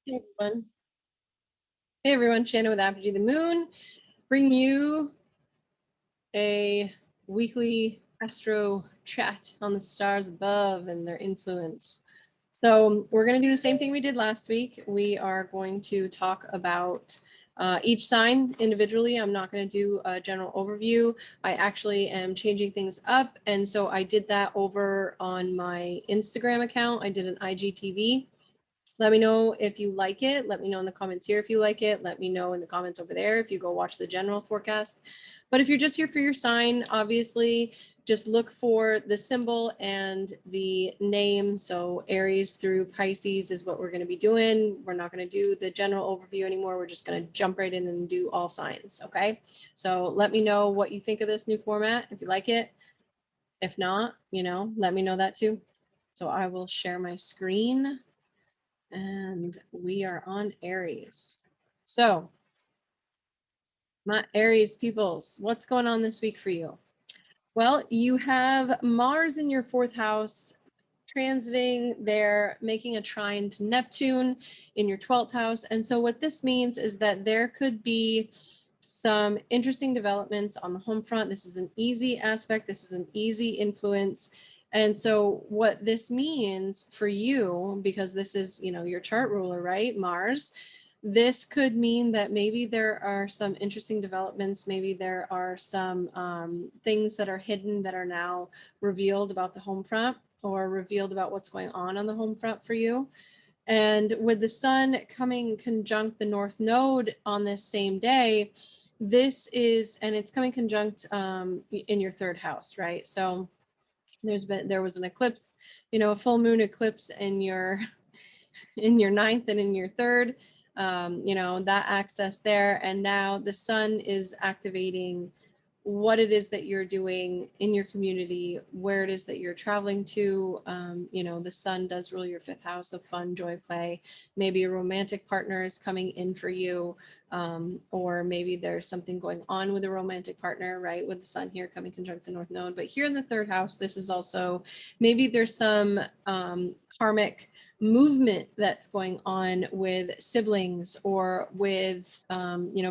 Hey everyone. Hey everyone, Shannon with Apogee the Moon, bring you a weekly astro chat on the stars above and their influence. So we're going to do the same thing we did last week. We are going to talk about each sign individually. I'm not going to do a general overview. I actually am changing things up. And so I did that over on my Instagram account. I did an IGTV. Let me know if you like it. Let me know in the comments here if you like it. Let me know in the comments over there if you go watch the general forecast. But if you're just here for your sign, obviously, just look for the symbol and the name. So Aries through Pisces is what we're going to be doing. We're not going to do the general overview anymore. We're just going to jump right in and do all signs. Okay. So let me know what you think of this new format, if you like it. If not, let me know that too. So I will share my screen. And we are on Aries. So, my Aries peoples, what's going on this week for you? Well, you have Mars in your 4th house transiting there, making a trine to Neptune in your 12th house. And so what this means is that there could be some interesting developments on the home front. This is an easy aspect. This is an easy influence. And so what this means for you, because this is, your chart ruler, right? Mars, this could mean that maybe there are some interesting developments. Maybe there are some things that are hidden that are now revealed about the home front or revealed about what's going on the home front for you. And with the sun coming conjunct the North Node on this same day, this is, and it's coming conjunct in your 3rd house, right? So there was an eclipse, a full moon eclipse in your 9th and in your 3rd, that access there. And now the sun is activating what it is that you're doing in your community, where it is that you're traveling to. The sun does rule your 5th house of fun, joy, play. Maybe a romantic partner is coming in for you, or maybe there's something going on with a romantic partner, right? With the sun here coming conjunct the North Node. But here in the 3rd house, this is also, maybe there's some karmic movement that's going on with siblings or with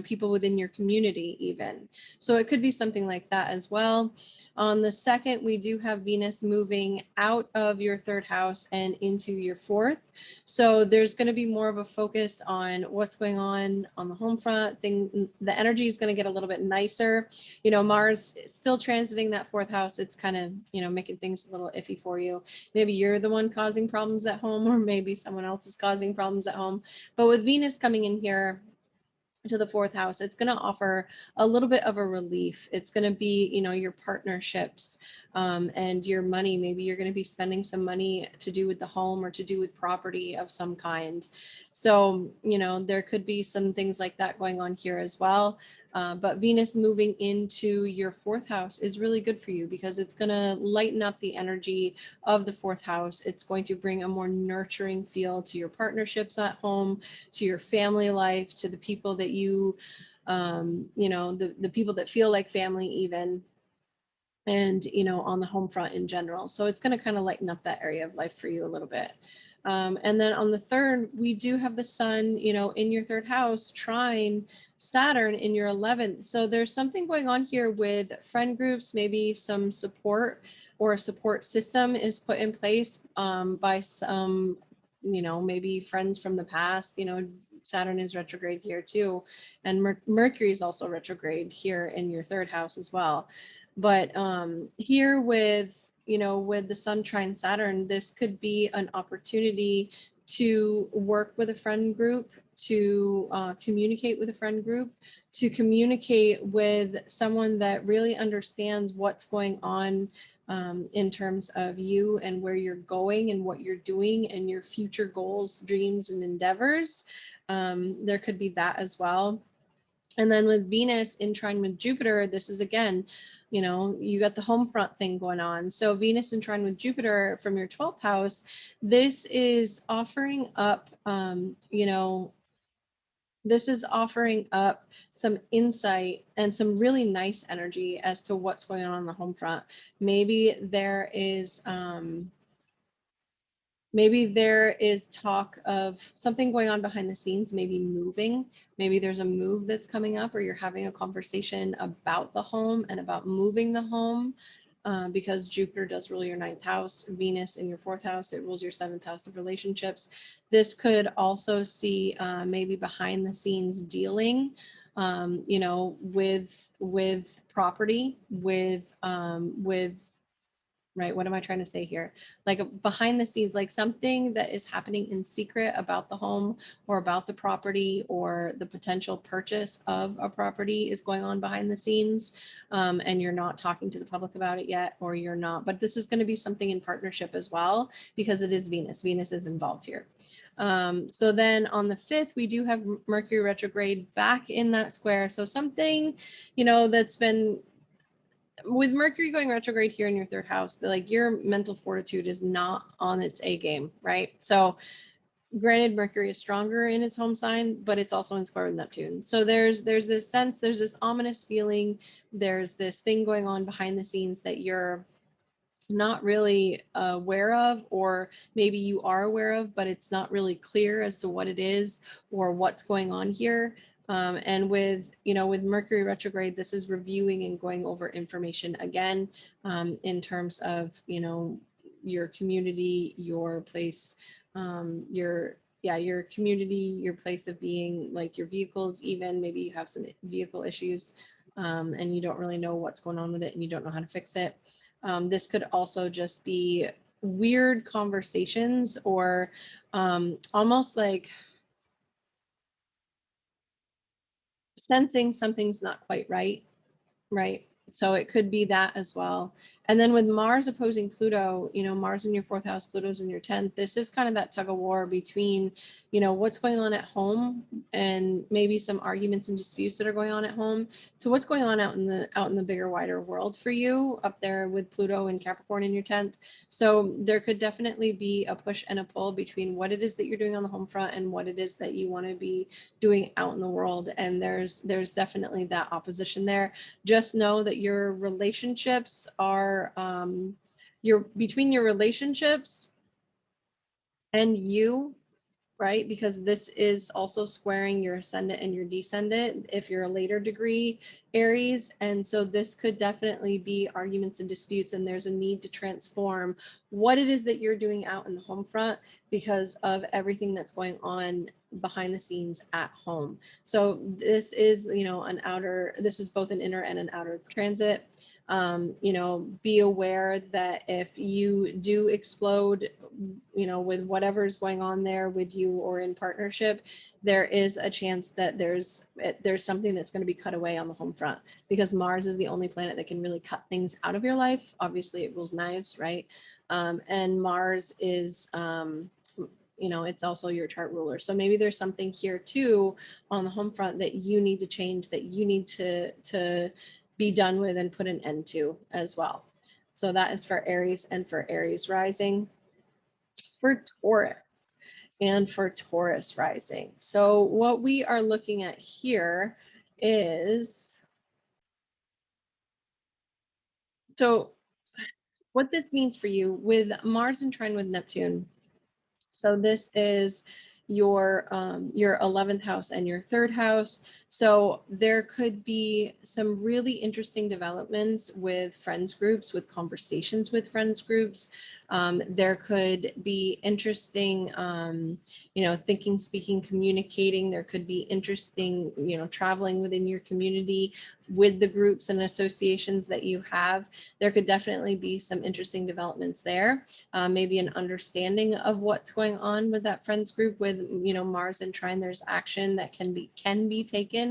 people within your community even. So it could be something like that as well. On the 2nd, we do have Venus moving out of your 3rd house and into your 4th. So there's going to be more of a focus on what's going on the home front. The energy is going to get a little bit nicer. Mars is still transiting that 4th house. It's kind of, making things a little iffy for you. Maybe you're the one causing problems at home, or maybe someone else is causing problems at home. But with Venus coming in here to the 4th house, it's going to offer a little bit of a relief. It's going to be, your partnerships and your money. Maybe you're going to be spending some money to do with the home or to do with property of some kind. So, there could be some things like that going on here as well. But Venus moving into your 4th house is really good for you because it's going to lighten up the energy of the 4th house. It's going to bring a more nurturing feel to your partnerships at home, to your family life, to the people that you, the people that feel like family even, and, on the home front in general. So it's going to kind of lighten up that area of life for you a little bit. And then on the 3rd, we do have the sun, in your 3rd house, trine Saturn in your 11th. So there's something going on here with friend groups, maybe some support or a support system is put in place by some, maybe friends from the past. Saturn is retrograde here too. And Mercury is also retrograde here in your 3rd house as well. But here with the sun trine Saturn, this could be an opportunity to work with a friend group, to communicate with a friend group, to communicate with someone that really understands what's going on in terms of you and where you're going and what you're doing and your future goals, dreams, and endeavors. There could be that as well. And then with Venus in trine with Jupiter, this is again, you got the home front thing going on. So Venus in trine with Jupiter from your 12th house, this is offering up, this is offering up some insight and some really nice energy as to what's going on the home front. Maybe there is, Maybe there is talk of something going on behind the scenes, maybe moving. Maybe there's a move that's coming up, or you're having a conversation about the home and about moving the home. Because Jupiter does rule your 9th house, Venus in your 4th house, it rules your 7th house of relationships. This could also see maybe behind the scenes dealing, you know, with property, with right, what am I trying to say here? Like behind the scenes, like something that is happening in secret about the home or about the property, or the potential purchase of a property is going on behind the scenes, and you're not talking to the public about it yet, or you're not. But this is going to be something in partnership as well, because it is Venus. Venus is involved here. So then on the 5th, we do have Mercury retrograde back in that square. So something, you know, that's been with Mercury going retrograde here in your 3rd house, like your mental fortitude is not on its A game, right? So granted, Mercury is stronger in its home sign, but it's also in square with Neptune. So there's this sense, there's this ominous feeling, there's this thing going on behind the scenes that you're not really aware of, or maybe you are aware of, but it's not really clear as to what it is or what's going on here. And with, you know, with Mercury retrograde, this is reviewing and going over information again, in terms of, you know, your community, your place, your community, your place of being, like your vehicles, even maybe you have some vehicle issues, and you don't really know what's going on with it and you don't know how to fix it. This could also just be weird conversations, or almost like sensing something's not quite right, right? So it could be that as well. And then with Mars opposing Pluto, you know, Mars in your 4th house, Pluto's in your 10th. This is kind of that tug of war between, you know, what's going on at home and maybe some arguments and disputes that are going on at home. So what's going on out in the bigger, wider world for you up there with Pluto and Capricorn in your 10th. So there could definitely be a push and a pull between what it is that you're doing on the home front and what it is that you want to be doing out in the world. And there's definitely that opposition there. Just know that your relationships are between your relationships and you, right? Because this is also squaring your ascendant and your descendant if you're a later degree Aries. And so this could definitely be arguments and disputes, and there's a need to transform what it is that you're doing out in the home front because of everything that's going on behind the scenes at home. So this is, you know, this is both an inner and an outer transit. You know, be aware that if you do explode, you know, with whatever's going on there with you or in partnership, there is a chance that there's something that's going to be cut away on the home front, because Mars is the only planet that can really cut things out of your life. Obviously it rules knives, right? And Mars is, you know, it's also your chart ruler. So maybe there's something here too on the home front that you need to change, that you need to be done with and put an end to as well. So that is for Aries and for Aries rising. For Taurus and for Taurus rising. So what we are looking at here is, so what this means for you with Mars and Trine with Neptune. So this is your 11th house and your 3rd house. So there could be some really interesting developments with friends groups, with conversations with friends groups. There could be interesting, you know, thinking, speaking, communicating. There could be interesting, you know, traveling within your community with the groups and associations that you have. There could definitely be some interesting developments there. Maybe an understanding of what's going on with that friends group with, you know, Mars and Trine. There's action that can be taken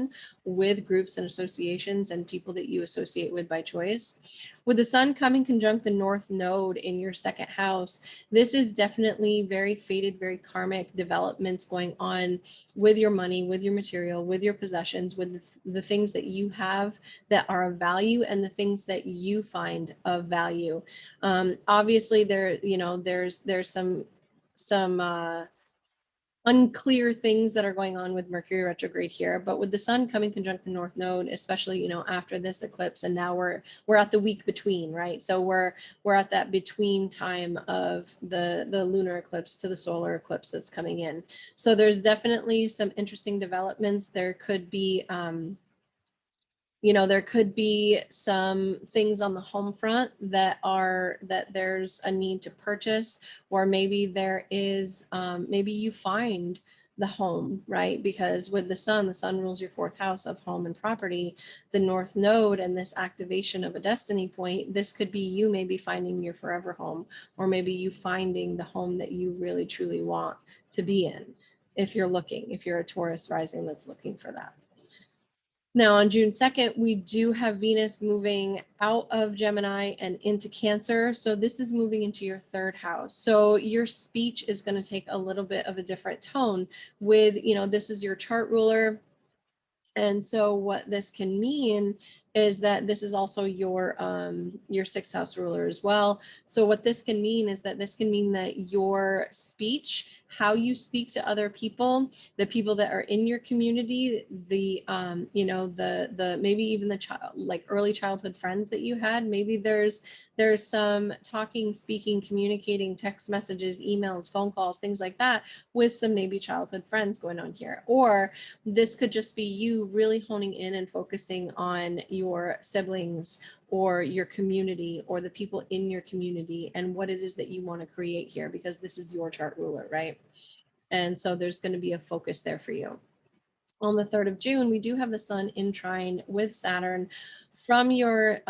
with groups and associations and people that you associate with by choice. With the sun coming conjunct the North Node in your 2nd house, this is definitely very fated, very karmic developments going on with your money, with your material, with your possessions, with the things that you have that are of value and the things that you find of value. Obviously there, you know, there's some unclear things that are going on with Mercury retrograde here, but with the sun coming conjunct the North Node, especially, you know, after this eclipse, and now we're at the week between, right? So we're at that between time of the lunar eclipse to the solar eclipse that's coming in. So there's definitely some interesting developments. There could be you know, there could be some things on the home front that there's a need to purchase, or maybe there is, maybe you find the home, right? Because with the sun rules your fourth house of home and property, the North Node, and this activation of a destiny point. This could be you maybe finding your forever home, or maybe you finding the home that you really truly want to be in. If you're a Taurus rising that's looking for that. Now, on June 2nd, we do have Venus moving out of Gemini and into Cancer. So this is moving into your third house. So your speech is going to take a little bit of a different tone with, you know, this is your chart ruler. And so what this can mean is that this is also your sixth house ruler as well. So what this can mean is that this can mean that your speech, how you speak to other people, the people that are in your community, the you know, the maybe even the like early childhood friends that you had, maybe there's some talking, speaking, communicating, text messages, emails, phone calls, things like that with some maybe childhood friends going on here. Or this could just be you really honing in and focusing on your siblings or your community or the people in your community and what it is that you want to create here, because this is your chart ruler, right? And so there's going to be a focus there for you. On the 3rd of June, we do have the sun in trine with Saturn from your,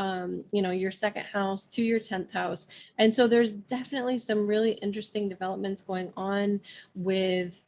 you know, your second house to your 10th house. And so there's definitely some really interesting developments going on with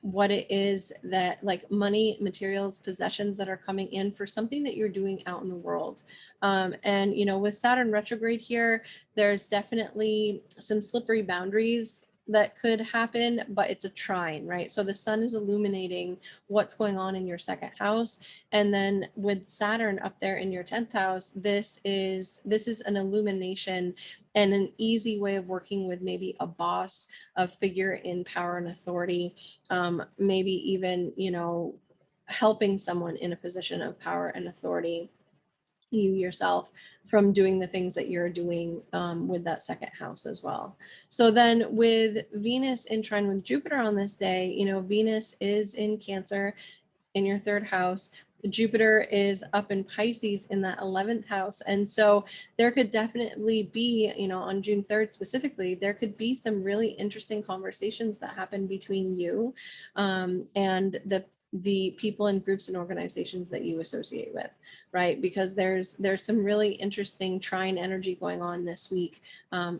what it is that, like, money, materials, possessions that are coming in for something that you're doing out in the world. And, you know, with Saturn retrograde here, there's definitely some slippery boundaries that could happen, but it's a trine, right? So the sun is illuminating what's going on in your second house. And then with Saturn up there in your 10th house, this is an illumination and an easy way of working with maybe a boss, a figure in power and authority, maybe even, you know, helping someone in a position of power and authority, you yourself, from doing the things that you're doing with that second house as well. So then with Venus in trine with Jupiter on this day, you know, Venus is in Cancer in your third house. Jupiter is up in Pisces in that 11th house. And so there could definitely be, you know, on June 3rd specifically, there could be some really interesting conversations that happen between you and the people and groups and organizations that you associate with, right? Because there's some really interesting trine energy going on this week,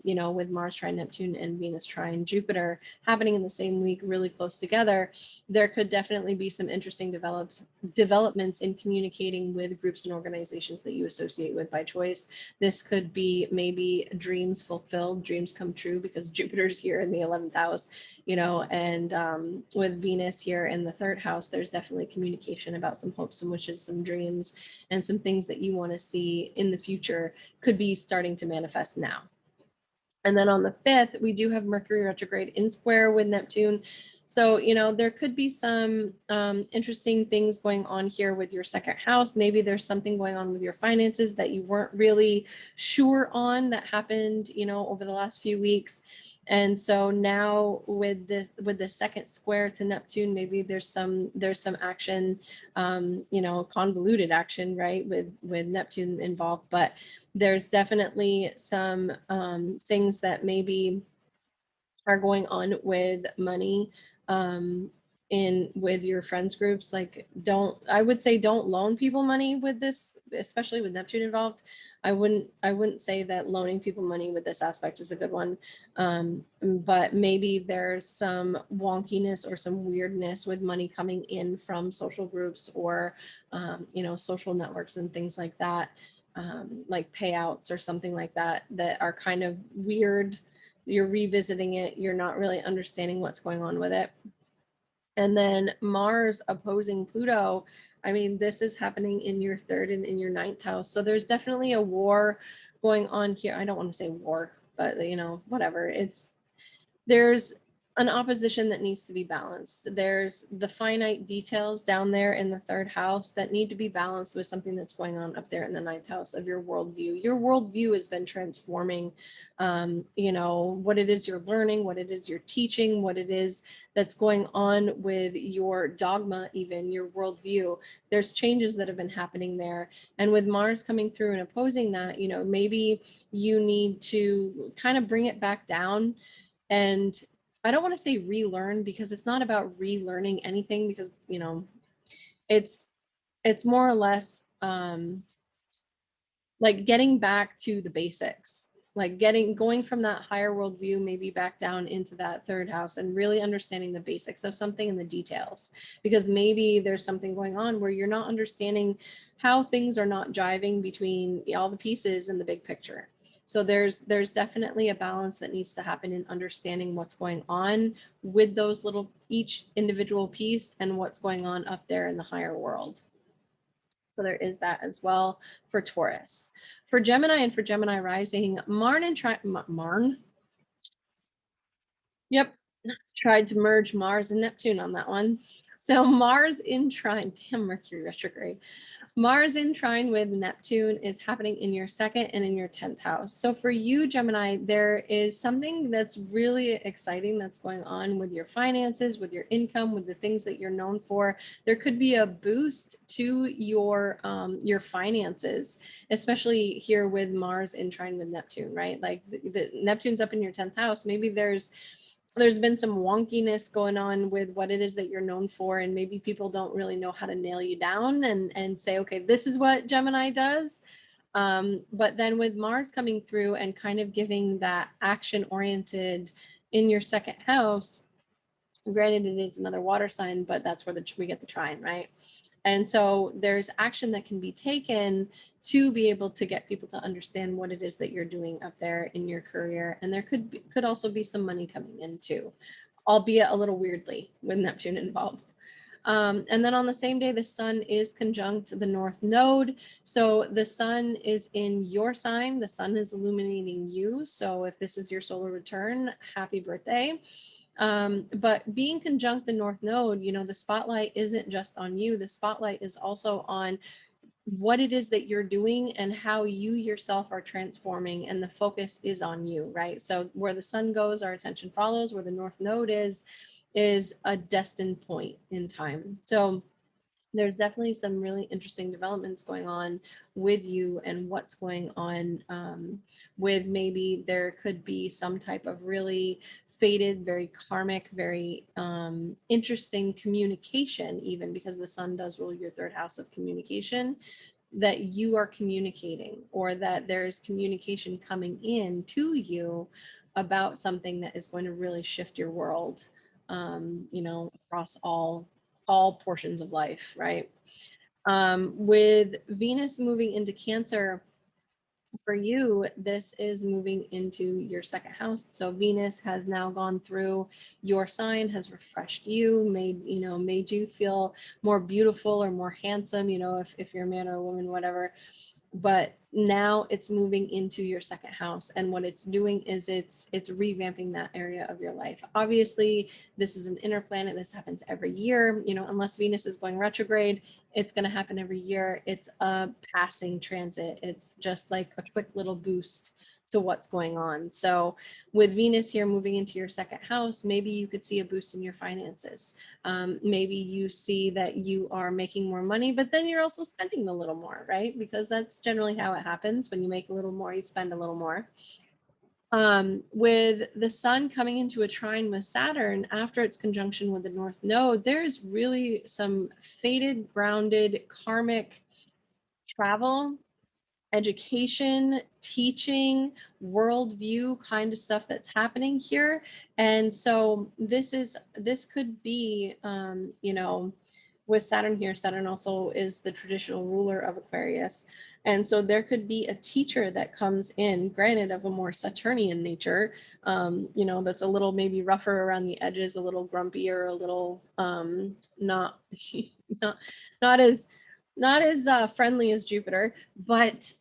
you know, with Mars trine Neptune and Venus trine Jupiter happening in the same week, really close together. There could definitely be some interesting developments in communicating with groups and organizations that you associate with by choice. This could be maybe dreams fulfilled, dreams come true, because Jupiter's here in the 11th house, you know, and with Venus here in the third house, there's definitely communication about some hopes and wishes, some dreams, and some things that you want to see in the future could be starting to manifest now. And then on the 5th, we do have Mercury retrograde in square with Neptune. So, you know, there could be some interesting things going on here with your second house. Maybe there's something going on with your finances that you weren't really sure on that happened, you know, over the last few weeks. And so now with the second square to Neptune, maybe there's some action, you know, convoluted action, right, with Neptune involved. But there's definitely some things that maybe are going on with money with your friends groups. Like, I would say don't loan people money with this, especially with Neptune involved. I wouldn't say that loaning people money with this aspect is a good one, but maybe there's some wonkiness or some weirdness with money coming in from social groups or you know, social networks and things like that, like payouts or something like that are kind of weird. You're revisiting it, you're not really understanding what's going on with it. And then Mars opposing Pluto, I mean, this is happening in your third and in your 9th house. So there's definitely a war going on here. I don't want to say war, but, you know, whatever. There's an opposition that needs to be balanced. There's the finite details down there in the third house that need to be balanced with something that's going on up there in the ninth house of your worldview. Your worldview has been transforming, you know, what it is you're learning, what it is you're teaching, what it is that's going on with your dogma, even your worldview. There's changes that have been happening there. And with Mars coming through and opposing that, you know, maybe you need to kind of bring it back down. And I don't want to say relearn, because it's not about relearning anything, because, you know, it's more or less like getting back to the basics, like going from that higher worldview, maybe back down into that third house and really understanding the basics of something and the details, because maybe there's something going on where you're not understanding how things are not jiving between all the pieces in the big picture. So there's definitely a balance that needs to happen in understanding what's going on with those little, each individual piece, and what's going on up there in the higher world. So there is that as well for Taurus. For Gemini and for Gemini rising, Marn? Yep. Tried to merge Mars and Neptune on that one. So Mars in trine, damn, Mercury retrograde. Mars in trine with Neptune is happening in your second and in your 10th house. So for you, Gemini, there is something that's really exciting that's going on with your finances, with your income, with the things that you're known for. There could be a boost to your finances, especially here with Mars in trine with Neptune, right? Like the Neptune's up in your 10th house. Maybe there's been some wonkiness going on with what it is that you're known for, and maybe people don't really know how to nail you down and say, okay, this is what Gemini does. But then with Mars coming through and kind of giving that action oriented in your second house, granted it is another water sign, but that's where we get the trine, right? And so there's action that can be taken to be able to get people to understand what it is that you're doing up there in your career. And there could also be some money coming in too, albeit a little weirdly with Neptune involved. And then on the same day, the sun is conjunct the North Node. So the sun is in your sign. The sun is illuminating you. So if this is your solar return, happy birthday. But being conjunct the North Node, you know, the spotlight isn't just on you. The spotlight is also on what it is that you're doing and how you yourself are transforming, and the focus is on you, right? So where the sun goes, our attention follows. Where the North Node is a destined point in time. So there's definitely some really interesting developments going on with you and what's going on with, maybe there could be some type of really fated, very karmic, very interesting communication, even because the sun does rule your third house of communication, that you are communicating, or that there's communication coming in to you about something that is going to really shift your world, you know, across all portions of life, right? With Venus moving into Cancer, for you, this is moving into your second house. So Venus has now gone through your sign, has refreshed you, made you feel more beautiful or more handsome, you know, if you're a man or a woman, whatever. But now it's moving into your second house, and what it's doing is it's revamping that area of your life. Obviously, this is an inner planet. This happens every year, you know, unless Venus is going retrograde, it's going to happen every year. It's a passing transit. It's just like a quick little boost to what's going on. So with Venus here moving into your second house, maybe you could see a boost in your finances. Maybe you see that you are making more money, but then you're also spending a little more, right? Because that's generally how it happens. When you make a little more, you spend a little more. With the sun coming into a trine with Saturn after its conjunction with the North Node, there's really some fated, grounded, karmic travel, education, teaching, worldview kind of stuff that's happening here. And so this could be, you know, with Saturn here, Saturn also is the traditional ruler of Aquarius. And so there could be a teacher that comes in, granted of a more Saturnian nature, you know, that's a little maybe rougher around the edges, a little grumpier, a little not not as friendly as Jupiter, but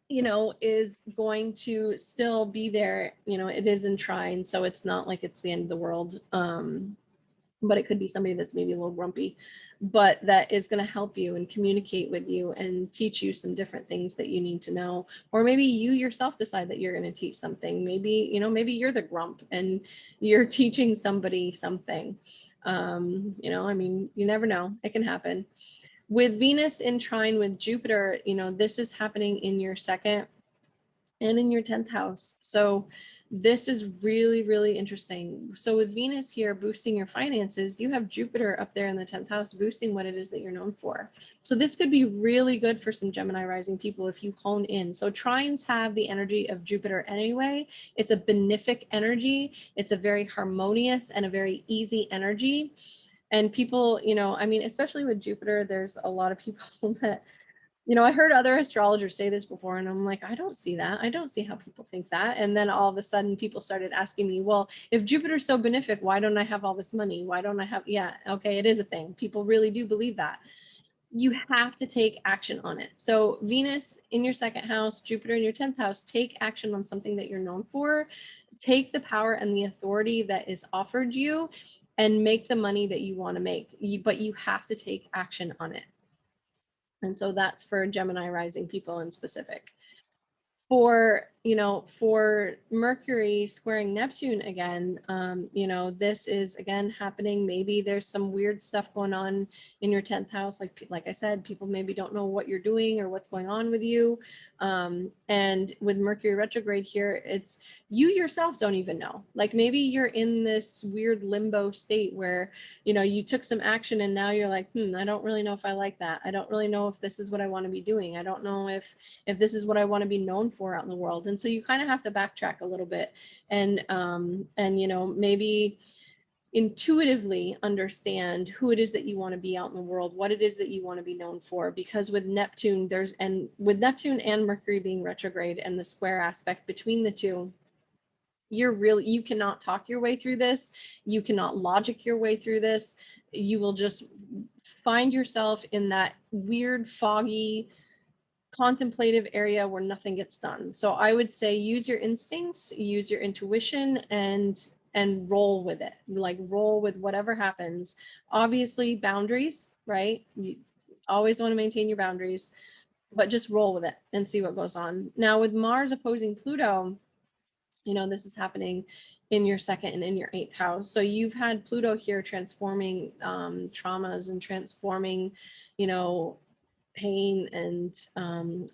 you know, is going to still be there. You know, it is in trine, so it's not like it's the end of the world. But it could be somebody that's maybe a little grumpy, but that is going to help you and communicate with you and teach you some different things that you need to know. Or maybe you yourself decide that you're going to teach something. Maybe, you know, maybe you're the grump and you're teaching somebody something. You know, I mean, you never know. It can happen. With Venus in trine with Jupiter, you know, this is happening in your second and in your 10th house. So this is really, really interesting. So with Venus here boosting your finances, you have Jupiter up there in the 10th house boosting what it is that you're known for. So this could be really good for some Gemini rising people if you hone in. So trines have the energy of Jupiter anyway. It's a benefic energy. It's a very harmonious and a very easy energy. And people, you know, I mean, especially with Jupiter, there's a lot of people that, you know, I heard other astrologers say this before, and I'm like, I don't see that. I don't see how people think that. And then all of a sudden, people started asking me, well, if Jupiter's so benefic, why don't I have all this money? Why don't I have, yeah, okay, it is a thing. People really do believe that. You have to take action on it. So Venus in your second house, Jupiter in your 10th house, take action on something that you're known for. Take the power and the authority that is offered you and make the money that you want to make. But you have to take action on it. And so that's for Gemini rising people in specific. For, you know, for Mercury squaring Neptune again, you know, this is again happening. Maybe there's some weird stuff going on in your 10th house. Like I said, people maybe don't know what you're doing or what's going on with you. And with Mercury retrograde here, it's you yourself don't even know. Like maybe you're in this weird limbo state where, you know, you took some action and now you're like, I don't really know if I like that. I don't really know if this is what I want to be doing. I don't know if this is what I want to be known for out in the world. And so you kind of have to backtrack a little bit and you know, maybe intuitively understand who it is that you want to be out in the world, what it is that you want to be known for. Because with Neptune, with Neptune and Mercury being retrograde and the square aspect between the two, you cannot talk your way through this. You cannot logic your way through this. You will just find yourself in that weird, foggy, contemplative area where nothing gets done. So I would say use your instincts, use your intuition, and roll with it. Like roll with whatever happens. Obviously boundaries, right? You always want to maintain your boundaries, but just roll with it and see what goes on. Now with Mars opposing Pluto, you know, this is happening in your second and in your 8th house. So you've had Pluto here transforming traumas and transforming, you know, pain and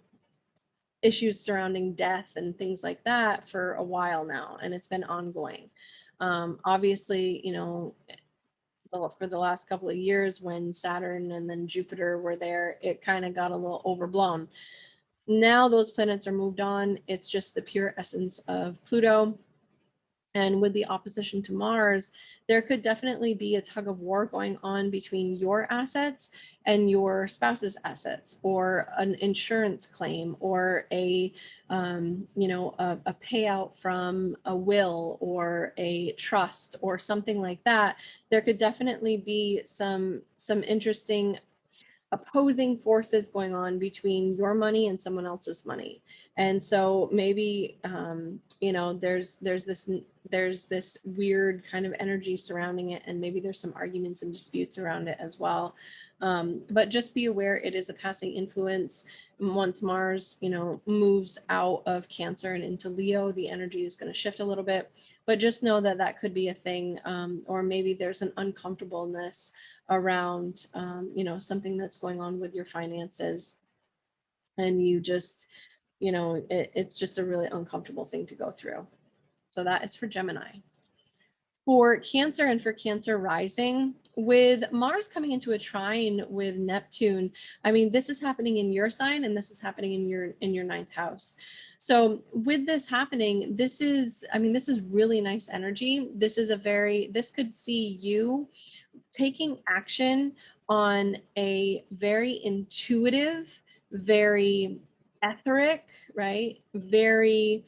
issues surrounding death and things like that for a while now, and it's been ongoing. Obviously, you know, for the last couple of years when Saturn and then Jupiter were there, it kind of got a little overblown. Now those planets are moved on. It's just the pure essence of Pluto. And with the opposition to Mars, there could definitely be a tug of war going on between your assets and your spouse's assets, or an insurance claim, or a payout from a will or a trust or something like that. There could definitely be some interesting opposing forces going on between your money and someone else's money. And so maybe there's this weird kind of energy surrounding it, and maybe there's some arguments and disputes around it as well. But just be aware it is a passing influence. Once Mars, moves out of Cancer and into Leo, the energy is going to shift a little bit. But just know that that could be a thing, or maybe there's an uncomfortableness around, something that's going on with your finances, and you just, it's just a really uncomfortable thing to go through. So that is for Gemini. For Cancer and for Cancer rising, with Mars coming into a trine with Neptune, I mean, this is happening in your sign and this is happening in your 9th house. So with this happening, this is really nice energy. This could see you taking action on a very intuitive, very etheric, right? Very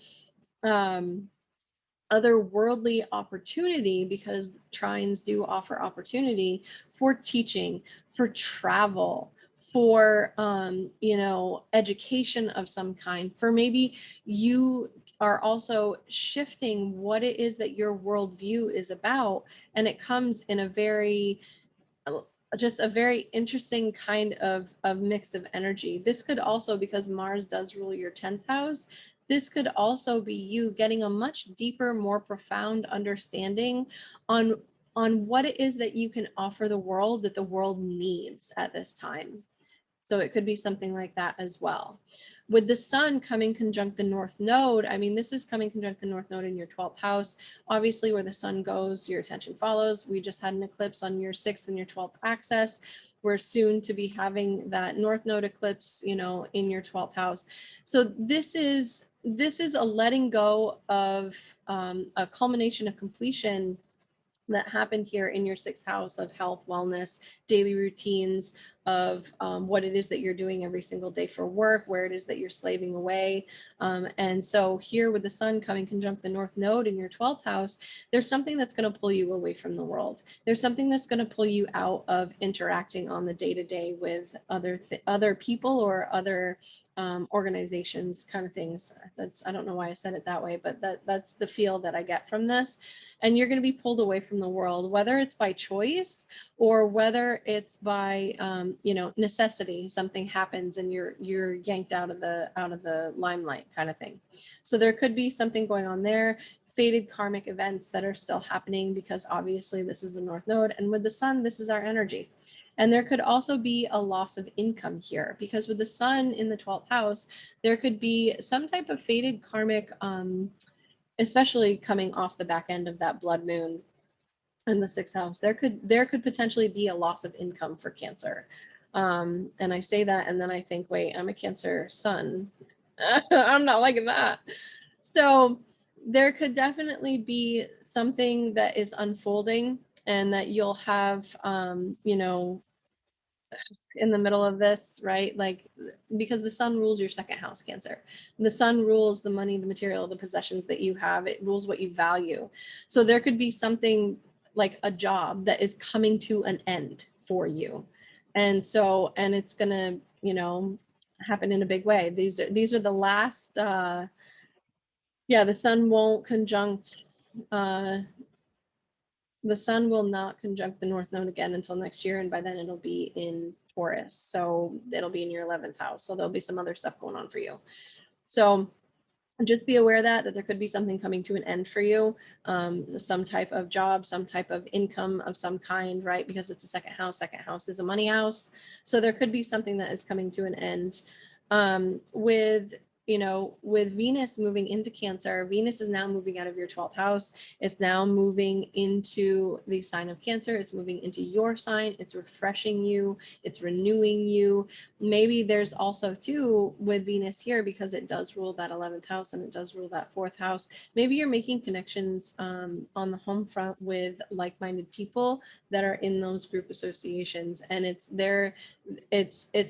otherworldly opportunity, because trines do offer opportunity for teaching, for travel, for, you know, education of some kind, for maybe you are also shifting what it is that your worldview is about. And it comes in a very, just a very interesting kind of mix of energy. This could also, because Mars does rule your 10th house, this could also be you getting a much deeper, more profound understanding on what it is that you can offer the world, that the world needs at this time. So it could be something like that as well. With the sun coming conjunct the North Node, I mean, this is coming conjunct the North Node in your 12th house. Obviously, where the sun goes, your attention follows. We just had an eclipse on your 6th and your 12th axis. We're soon to be having that North Node eclipse, you know, in your 12th house. So this is a letting go of a culmination, a completion that happened here in your 6th house of health, wellness, daily routines, of what it is that you're doing every single day for work, where it is that you're slaving away. And so here with the sun coming conjunct the North Node in your 12th house, there's something that's going to pull you away from the world. There's something that's going to pull you out of interacting on the day-to-day with other people or other organizations, kind of things. I don't know why I said it that way, but that's the feel that I get from this. And you're going to be pulled away from the world, whether it's by choice or whether it's by you know, necessity. Something happens and you're yanked out of the limelight, kind of thing. So there could be something going on there. Fated karmic events that are still happening, because obviously this is the North Node, and with the sun, this is our energy. And there could also be a loss of income here, because with the sun in the 12th house, there could be some type of fated karmic, especially coming off the back end of that blood moon in the 6th house. There could potentially be a loss of income for Cancer. And I say that, and then I think, wait, I'm a Cancer sun. I'm not liking that. So there could definitely be something that is unfolding, and that you'll have, you know, in the middle of this, right? Like, because the sun rules your 2nd house, Cancer. The sun rules the money, the material, the possessions that you have. It rules what you value. So there could be something like a job that is coming to an end for you. And so, and it's going to, you know, happen in a big way. These are the last, yeah, the sun won't conjunct, the sun will not conjunct the North Node again until next year. And by then it'll be in Taurus. So it'll be in your 11th house. So there'll be some other stuff going on for you. So just be aware that there could be something coming to an end for you, some type of job, some type of income of some kind, right? Because it's a 2nd house. 2nd house is a money house. So there could be something that is coming to an end. With, you know, with Venus moving into Cancer, Venus is now moving out of your 12th house. It's now moving into the sign of Cancer. It's moving into your sign. It's refreshing you. It's renewing you. Maybe there's also too, with Venus here, because it does rule that 11th house and it does rule that 4th house, maybe you're making connections on the home front with like-minded people that are in those group associations, and it's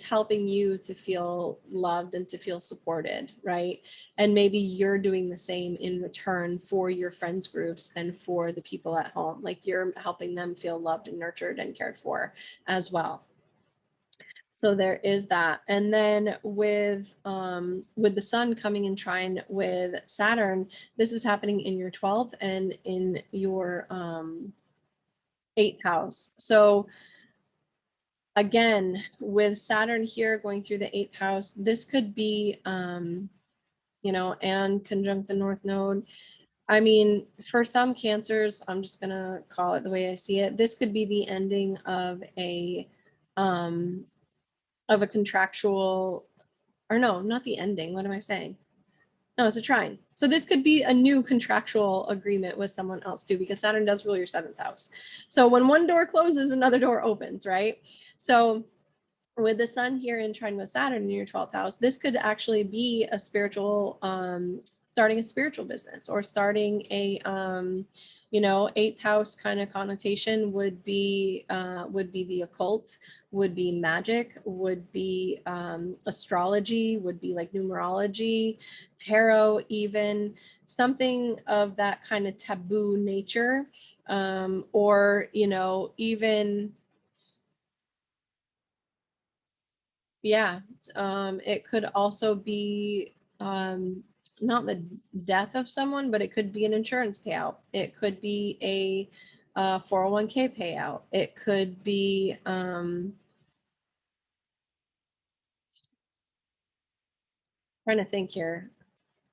helping you to feel loved and to feel supported, right? And maybe you're doing the same in return for your friends groups and for the people at home. Like, you're helping them feel loved and nurtured and cared for as well. So there is that. And then with the sun coming in trine with Saturn, this is happening in your 12th and in your 8th house. So again, with Saturn here going through the 8th house, this could be, you know, and conjunct the North Node. I mean, for some Cancers, I'm just going to call it the way I see it. This could be the ending of a contractual, or no, not the ending. What am I saying? No, it's a trine. So this could be a new contractual agreement with someone else too, because Saturn does rule your 7th house. So when one door closes, another door opens, right? So with the sun here in trine with Saturn in your 12th house, this could actually be a spiritual, starting a spiritual business, or starting a, you know, 8th house kind of connotation would be the occult, would be magic, would be astrology, would be like numerology, tarot, even something of that kind of taboo nature, or, you know, even Yeah. It could also be not the death of someone, but it could be an insurance payout. It could be a 401k payout. It could be trying to think here,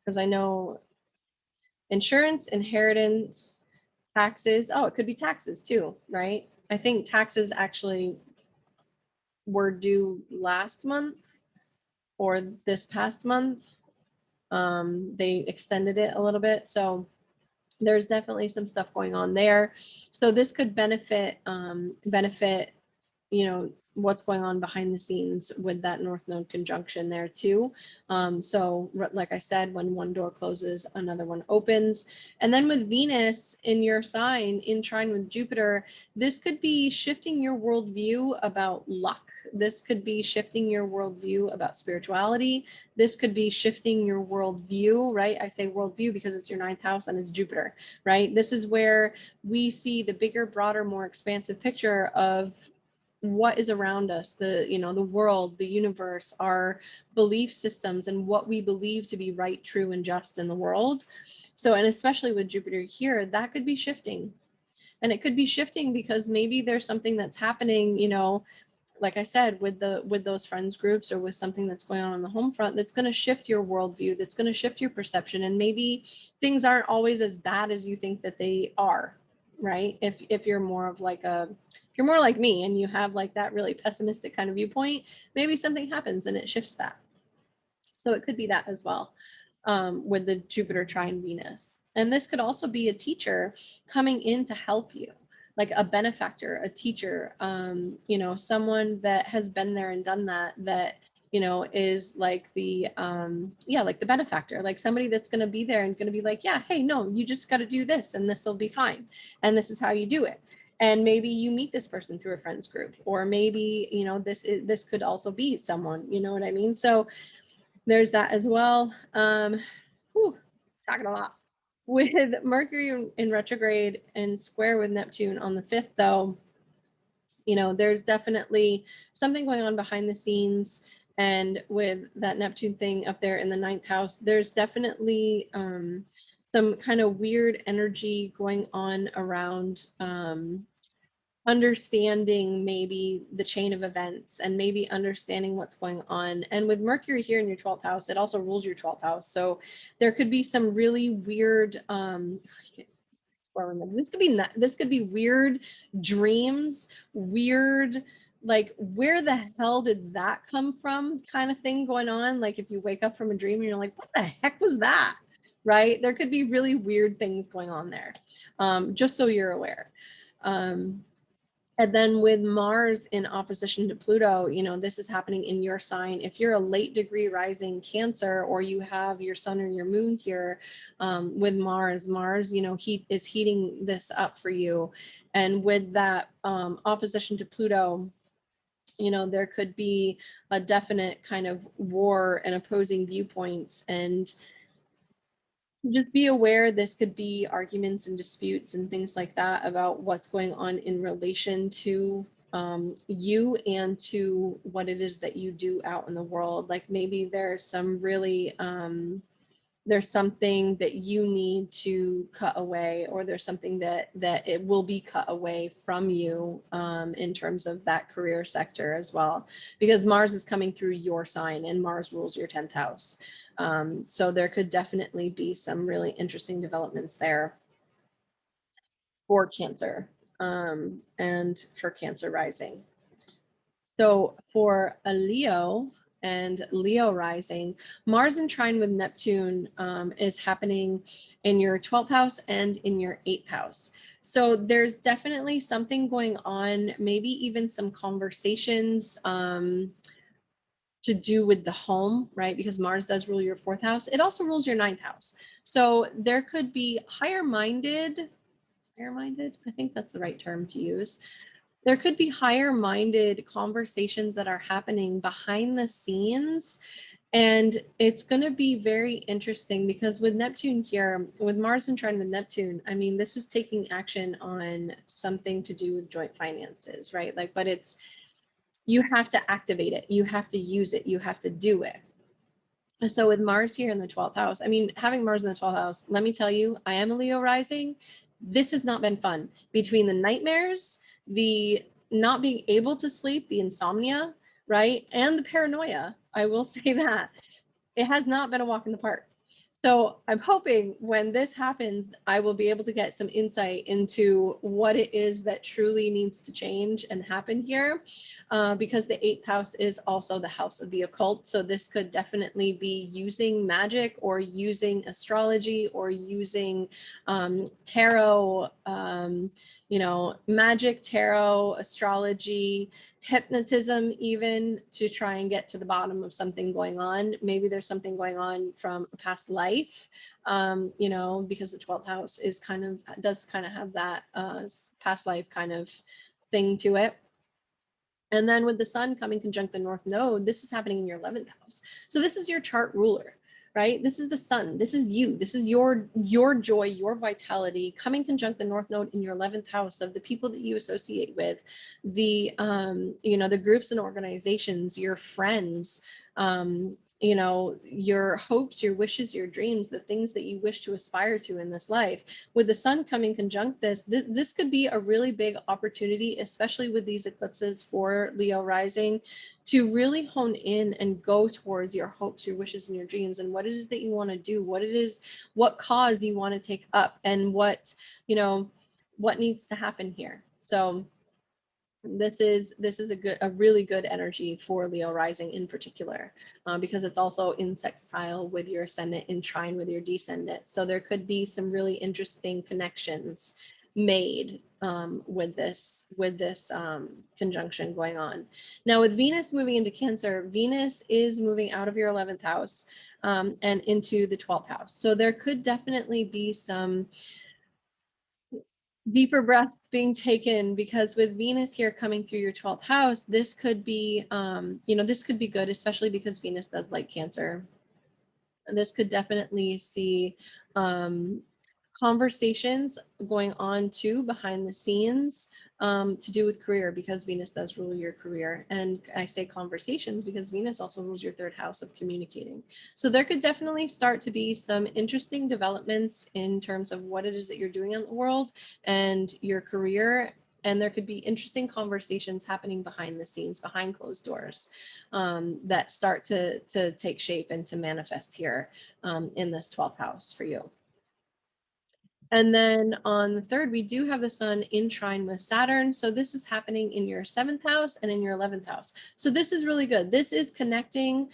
because I know insurance, inheritance, taxes. Oh, it could be taxes too, right? I think taxes actually were due last month or this past month. They extended it a little bit. So there's definitely some stuff going on there. So this could benefit, you know, what's going on behind the scenes with that North Node conjunction there too. So like I said, when one door closes, another one opens. And then with Venus in your sign in trine with Jupiter, this could be shifting your worldview about luck. This could be shifting your worldview about spirituality. This could be shifting your worldview, right? I say worldview because it's your ninth house and it's Jupiter, right? This is where we see the bigger, broader, more expansive picture of what is around us, the the world, the universe, our belief systems, and what we believe to be right, true, and just in the world. So, and especially with Jupiter here, that could be shifting. And it could be shifting because maybe there's something that's happening, like I said, with those friends groups or with something that's going on the home front, that's going to shift your worldview, that's going to shift your perception, and maybe things aren't always as bad as you think that they are, right? If you're more of like if you're more like me and you have like that really pessimistic kind of viewpoint, maybe something happens and it shifts that. So it could be that as well, with the Jupiter trine Venus. And this could also be a teacher coming in to help you, like a benefactor, a teacher, someone that has been there and done that, is like like the benefactor, like somebody that's going to be there and going to be like, yeah, hey, no, you just got to do this and this will be fine. And this is how you do it. And maybe you meet this person through a friends group, or maybe, this could also be someone, you know what I mean? So there's that as well. Talking a lot. With Mercury in retrograde and square with Neptune on the 5th, though, there's definitely something going on behind the scenes. And with that Neptune thing up there in the 9th house, there's definitely some kind of weird energy going on around understanding maybe the chain of events and maybe understanding what's going on. And with Mercury here in your 12th house, it also rules your 12th house. So there could be some really weird this could be weird dreams, weird, like, where the hell did that come from kind of thing going on. Like if you wake up from a dream and you're like, what the heck was that? Right? There could be really weird things going on there. Just so you're aware. And then with Mars in opposition to Pluto, this is happening in your sign. If you're a late degree rising Cancer, or you have your sun or your moon here with Mars, heat is heating this up for you. And with that opposition to Pluto, there could be a definite kind of war and opposing viewpoints. And just be aware this could be arguments and disputes and things like that about what's going on in relation to you and to what it is that you do out in the world. Like maybe there's some really there's something that you need to cut away, or there's something that it will be cut away from you in terms of that career sector as well, because Mars is coming through your sign and Mars rules your 10th house. So there could definitely be some really interesting developments there for Cancer and for Cancer rising. So for a Leo and Leo rising, Mars in trine with Neptune is happening in your 12th house and in your 8th house. So there's definitely something going on, maybe even some conversations to do with the home, right? Because Mars does rule your 4th house. It also rules your 9th house. So there could be higher-minded, I think that's the right term to use. There could be higher-minded conversations that are happening behind the scenes. And it's going to be very interesting because with Neptune here, with Mars in trine with Neptune, I mean, this is taking action on something to do with joint finances, right? Like, but it's you have to activate it. You have to use it. You have to do it. So with Mars here in the 12th house, I mean, having Mars in the 12th house, let me tell you, I am a Leo rising. This has not been fun. Between the nightmares, the not being able to sleep, the insomnia, right? And the paranoia, I will say that. It has not been a walk in the park. So I'm hoping when this happens, I will be able to get some insight into what it is that truly needs to change and happen here, because the 8th house is also the house of the occult. So this could definitely be using magic or using astrology or using tarot, magic, tarot, astrology, hypnotism, even to try and get to the bottom of something going on. Maybe there's something going on from a past life, because the 12th house does kind of have that past life kind of thing to it. And then with the sun coming conjunct the North Node, this is happening in your 11th house. So this is your chart ruler, right? This is the sun. This is you. This is your joy, your vitality coming conjunct the North Node in your 11th house of the people that you associate with, the the groups and organizations, your friends, your hopes, your wishes, your dreams, the things that you wish to aspire to in this life. With the sun coming conjunct this could be a really big opportunity, especially with these eclipses for Leo rising, to really hone in and go towards your hopes, your wishes, and your dreams, and what it is that you want to do, what cause you want to take up, and what needs to happen here. So this is a really good energy for Leo rising in particular, because it's also in sextile with your ascendant, in trine with your descendant. So there could be some really interesting connections made with this conjunction going on. Now with Venus moving into Cancer, Venus is moving out of your 11th house and into the 12th house. So there could definitely be some deeper breaths being taken, because with Venus here coming through your 12th house, this could be, this could be good, especially because Venus does like Cancer. This could definitely see conversations going on too behind the scenes to do with career, because Venus does rule your career. And I say conversations because Venus also rules your 3rd house of communicating. So there could definitely start to be some interesting developments in terms of what it is that you're doing in the world and your career. And there could be interesting conversations happening behind the scenes, behind closed doors, that start to take shape and to manifest here in this 12th house for you. And then on the 3rd, we do have the sun in trine with Saturn. So this is happening in your 7th house and in your 11th house. So this is really good. This is connecting.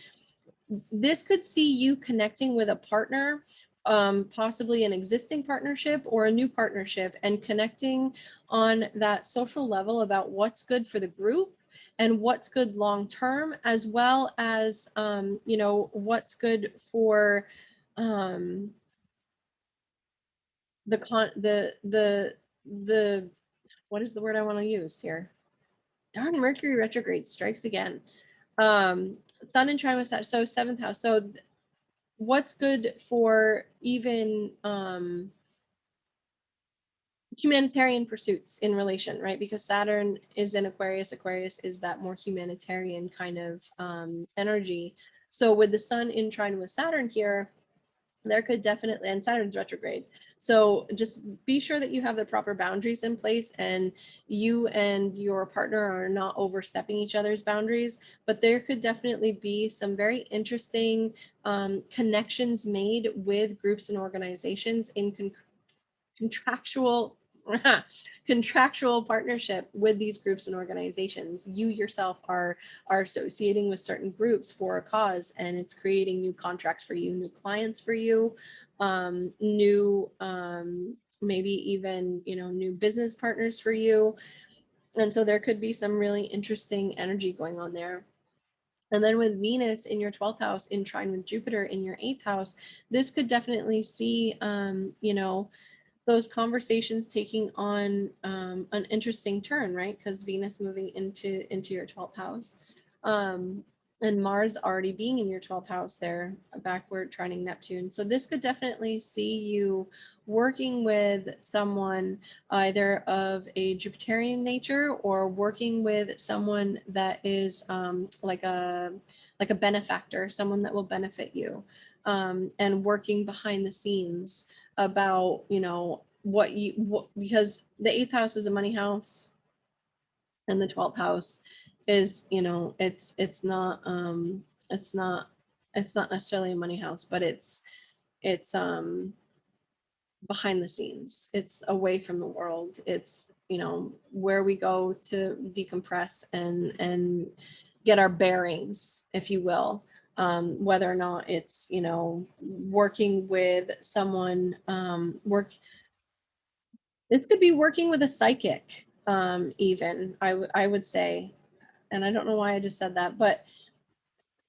This could see you connecting with a partner, possibly an existing partnership or a new partnership, and connecting on that social level about what's good for the group and what's good long term, as well as what's good for the what is the word I want to use here? Darn, Mercury retrograde strikes again. Sun and trine with Saturn, so 7th house. So what's good for even humanitarian pursuits in relation, right? Because Saturn is in Aquarius. Aquarius is that more humanitarian kind of energy. So with the sun in trine with Saturn here, there could definitely, and Saturn's retrograde. So just be sure that you have the proper boundaries in place and you and your partner are not overstepping each other's boundaries. But there could definitely be some very interesting connections made with groups and organizations in contractual partnership with these groups and organizations. You yourself are associating with certain groups for a cause, and it's creating new contracts for you, new clients for you, new maybe even new business partners for you. And so there could be some really interesting energy going on there. And then with Venus in your 12th house in trine with Jupiter in your 8th house, this could definitely see those conversations taking on an interesting turn, right? Because Venus moving into your 12th house. and Mars already being in your 12th house there, backward trining Neptune. So this could definitely see you working with someone either of a Jupiterian nature or working with someone that is like a benefactor, someone that will benefit you, and working behind the scenes about, you know, because the 8th house is a money house and the 12th house is, you know, it's not it's not necessarily a money house, but it's behind the scenes. It's away from the world. It's, you know, where we go to decompress and get our bearings, if you will. Whether or not it's, you know, working with someone, this could be working with a psychic, even I would say, and I don't know why I just said that, but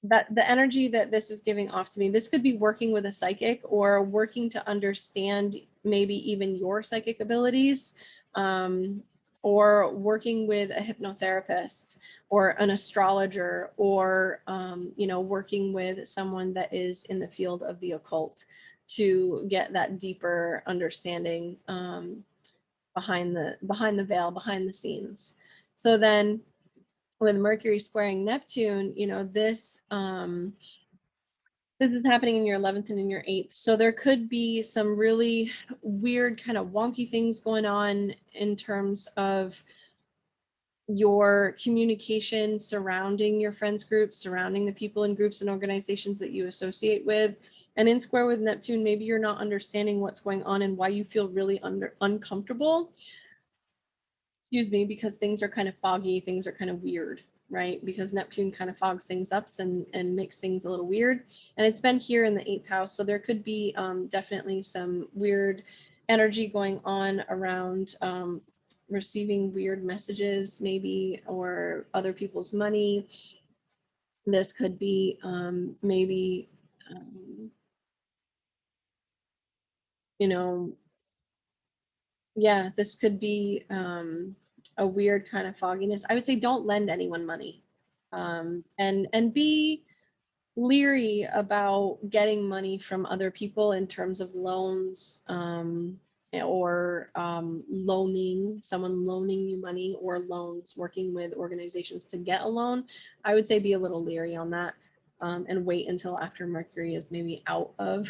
that the energy that this is giving off to me, this could be working with a psychic or working to understand maybe even your psychic abilities, or working with a hypnotherapist or an astrologer, or you know, working with someone that is in the field of the occult to get that deeper understanding, behind the veil, behind the scenes. So then with Mercury squaring Neptune, you know, this is happening in your 11th and in your 8th. So there could be some really weird kind of wonky things going on in terms of your communication surrounding your friends group, surrounding the people in groups and organizations that you associate with. And in square with Neptune, maybe you're not understanding what's going on and why you feel really uncomfortable, excuse me, because things are kind of foggy, things are kind of weird, right? Because Neptune kind of fogs things up and makes things a little weird. And it's been here in the 8th house. So there could be definitely some weird energy going on around receiving weird messages, maybe, or other people's money. This could be maybe, you know, yeah, this could be a weird kind of fogginess. I would say don't lend anyone money, and be leery about getting money from other people in terms of loans, or someone loaning you money, or loans, working with organizations to get a loan. I would say be a little leery on that, and wait until after Mercury is maybe out of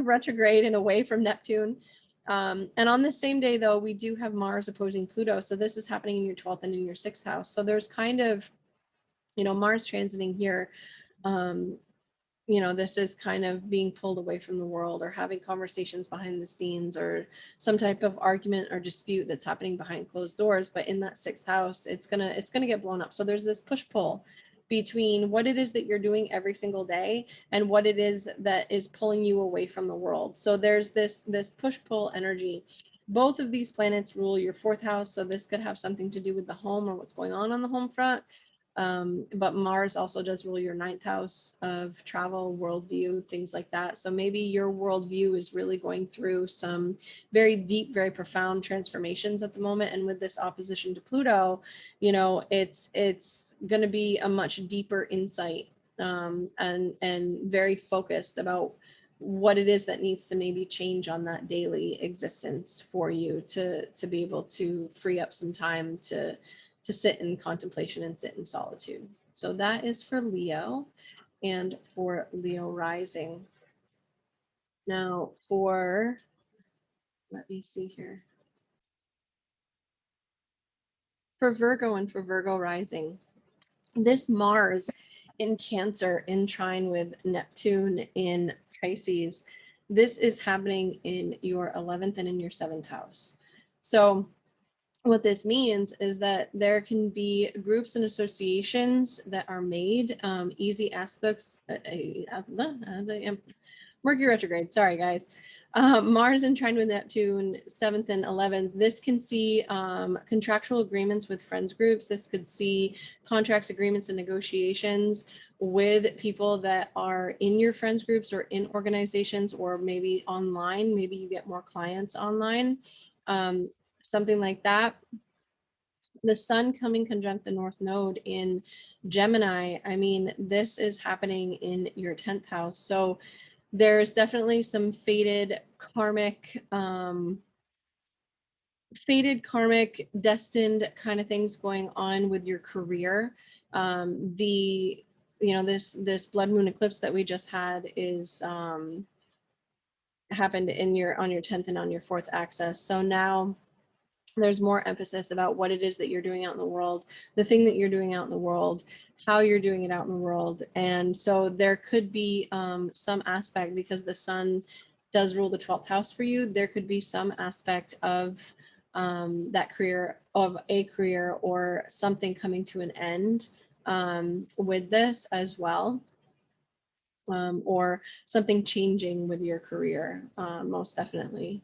retrograde and away from Neptune. And on the same day, though, we do have Mars opposing Pluto. So this is happening in your 12th and in your 6th house. So there's kind of, you know, Mars transiting here. Um, you know, this is kind of being pulled away from the world, or having conversations behind the scenes, or some type of argument or dispute that's happening behind closed doors. But in that 6th house, it's gonna get blown up. So there's this push pull between what it is that you're doing every single day and what it is that is pulling you away from the world. So there's this push pull energy. Both of these planets rule your 4th house, so this could have something to do with the home or what's going on the home front. But Mars also does rule your 9th house of travel, worldview, things like that. So maybe your worldview is really going through some very deep, very profound transformations at the moment. And with this opposition to Pluto, you know, it's going to be a much deeper insight, and very focused about what it is that needs to maybe change on that daily existence for you to be able to free up some time to sit in contemplation and sit in solitude. So that is for Leo and for Leo rising. Now let me see here. For Virgo and for Virgo rising, this Mars in Cancer in trine with Neptune in Pisces, this is happening in your 11th and in your 7th house. So what this means is that there can be groups and associations that are made, easy aspects, Mercury retrograde, sorry guys. Mars in trine with Neptune, 7th and 11th. This can see contractual agreements with friends groups. This could see contracts, agreements, and negotiations with people that are in your friends groups or in organizations, or maybe online. Maybe you get more clients online, something like that. the sun coming conjunct the North Node in Gemini, I mean, this is happening in your 10th house. So there's definitely some fated karmic, destined kind of things going on with your career. This blood moon eclipse that we just had is happened in on your 10th and on your 4th axis. So now there's more emphasis about what it is that you're doing out in the world, the thing that you're doing out in the world, how you're doing it out in the world. And so there could be some aspect, because the sun does rule the 12th house for you, there could be some aspect of that career, of a career or something coming to an end with this as well. Or something changing with your career, most definitely.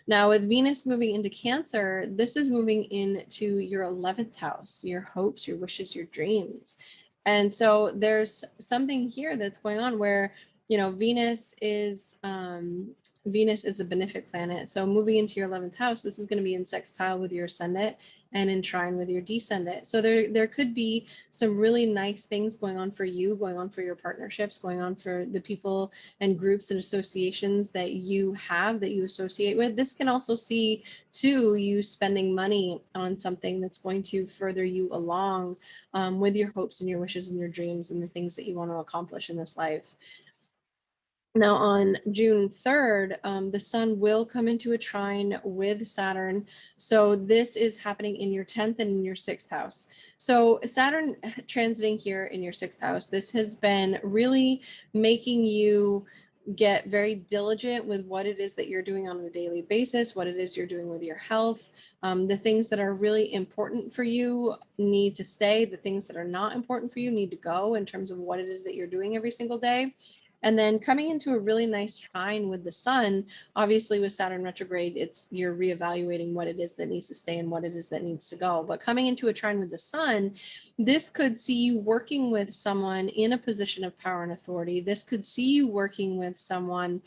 Now, with Venus moving into Cancer, this is moving into your 11th house, your hopes, your wishes, your dreams. And so there's something here that's going on where, Venus is a benefic planet. So moving into your 11th house, this is going to be in sextile with your ascendant and in trine with your descendant. So there could be some really nice things going on for you, going on for your partnerships, going on for the people and groups and associations that you have, that you associate with. This can also see too you spending money on something that's going to further you along with your hopes and your wishes and your dreams and the things that you want to accomplish in this life. Now on June 3rd, the sun will come into a trine with Saturn. So this is happening in your 10th and in your 6th house. So Saturn transiting here in your 6th house, this has been really making you get very diligent with what it is that you're doing on a daily basis, what it is you're doing with your health. The things that are really important for you need to stay. The things that are not important for you need to go in terms of what it is that you're doing every single day. And then coming into a really nice trine with the sun, obviously with Saturn retrograde, you're reevaluating what it is that needs to stay and what it is that needs to go. But coming into a trine with the sun, this could see you working with someone in a position of power and authority. This could see you working with someone,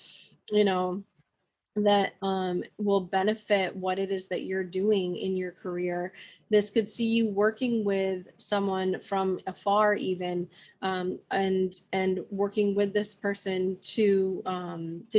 that will benefit what it is that you're doing in your career. This could see you working with someone from afar even, and working with this person to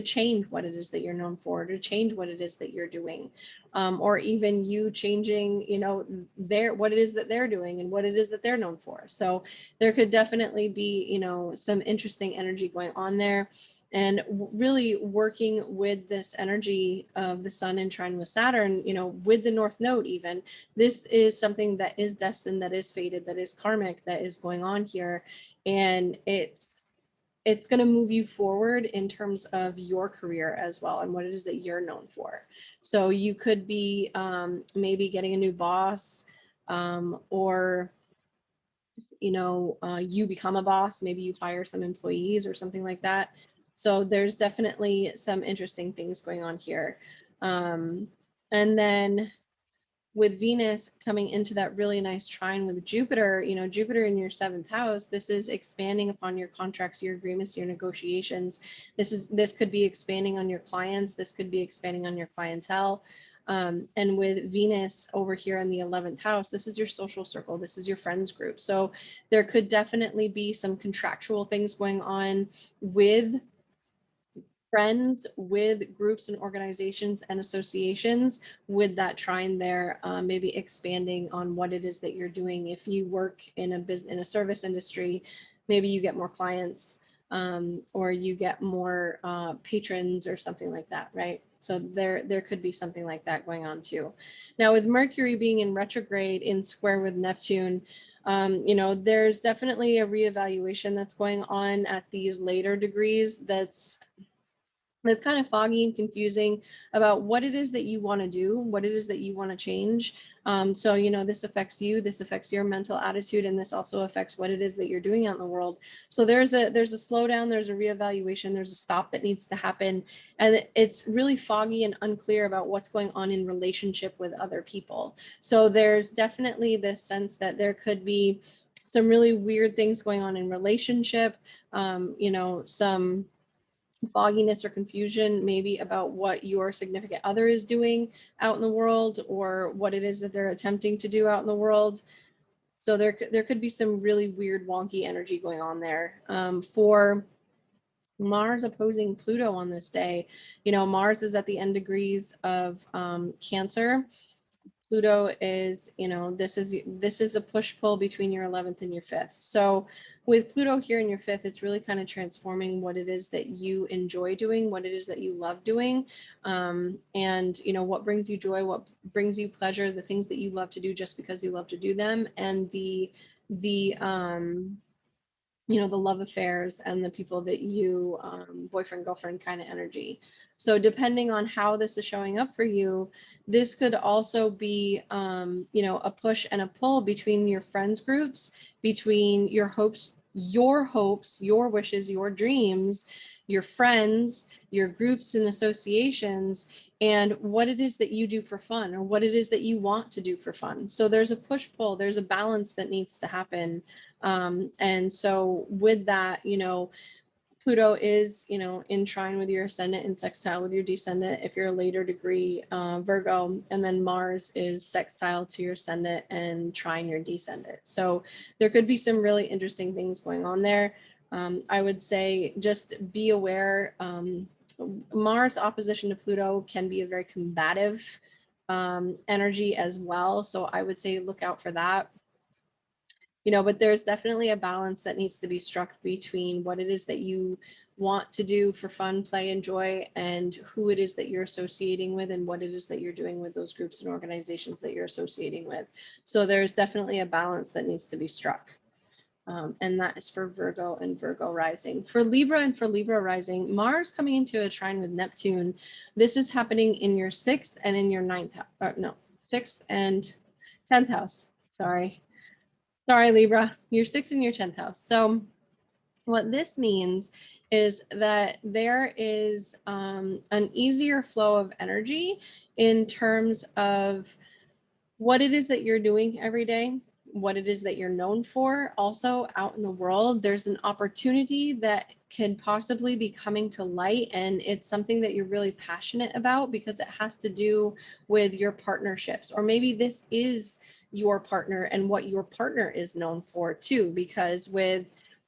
change what it is that you're known for, to change what it is that you're doing, or even you changing, what it is that they're doing and what it is that they're known for. So there could definitely be, some interesting energy going on there. And really working with this energy of the sun in trine with Saturn, with the North Node even, this is something that is destined, that is fated, that is karmic, that is going on here. And it's going to move you forward in terms of your career as well and what it is that you're known for. So you could be maybe getting a new boss, or you become a boss, maybe you hire some employees or something like that. So there's definitely some interesting things going on here. And then with Venus coming into that really nice trine with Jupiter, Jupiter in your 7th house, this is expanding upon your contracts, your agreements, your negotiations. This could be expanding on your clients. This could be expanding on your clientele. And with Venus over here in the 11th house, this is your social circle. This is your friends group. So there could definitely be some contractual things going on with friends, with groups and organizations and associations, with that trine there, maybe expanding on what it is that you're doing. If you work in a service industry, maybe you get more clients, or you get more patrons or something like that, right? So there could be something like that going on too. Now with Mercury being in retrograde in square with Neptune, there's definitely a reevaluation that's going on at these later degrees that's kind of foggy and confusing about what it is that you want to do, what it is that you want to change. So, this affects you, this affects your mental attitude, and this also affects what it is that you're doing out in the world. So there's a slowdown, there's a reevaluation, there's a stop that needs to happen. And it's really foggy and unclear about what's going on in relationship with other people. So there's definitely this sense that there could be some really weird things going on in relationship, some fogginess or confusion maybe about what your significant other is doing out in the world, or what it is that they're attempting to do out in the world. So there could be some really weird wonky energy going on there. For Mars opposing Pluto on this day, you know, Mars is at the end degrees of Cancer. Pluto is, you know, this is a push-pull between your 11th and your 5th. So with Pluto here in your 5th, it's really kind of transforming what it is that you enjoy doing, what it is that you love doing, and, you know, what brings you joy, what brings you pleasure, the things that you love to do just because you love to do them, and the you know, the love affairs and the people that you, boyfriend, girlfriend kind of energy. So depending on how this is showing up for you, this could also be, you know, a push and a pull between your friends groups, between your hopes, your wishes, your dreams, your friends, your groups and associations, and what it is that you do for fun, or what it is that you want to do for fun. So there's a push-pull, there's a balance that needs to happen. And so with that, you know, Pluto is, you know, in trine with your ascendant and sextile with your descendant if you're a later degree Virgo, and then Mars is sextile to your ascendant and trine your descendant. So there could be some really interesting things going on there. I would say just be aware. Mars opposition to Pluto can be a very combative energy as well. So I would say look out for that. You know, but there's definitely a balance that needs to be struck between what it is that you want to do for fun, play, and joy, and who it is that you're associating with, and what it is that you're doing with those groups and organizations that you're associating with. So there's definitely a balance that needs to be struck. And that is for Virgo and Virgo rising. For Libra and for Libra rising, Mars coming into a trine with Neptune. This is happening in your 6th and in your 9th house. No, 6th and 10th house. Sorry, Libra, your 6th and your 10th house. So what this means is that there is an easier flow of energy in terms of what it is that you're doing every day, what it is that you're known for. Also out in the world, there's an opportunity that can possibly be coming to light, and it's something that you're really passionate about because it has to do with your partnerships, or maybe this is your partner and what your partner is known for too, because with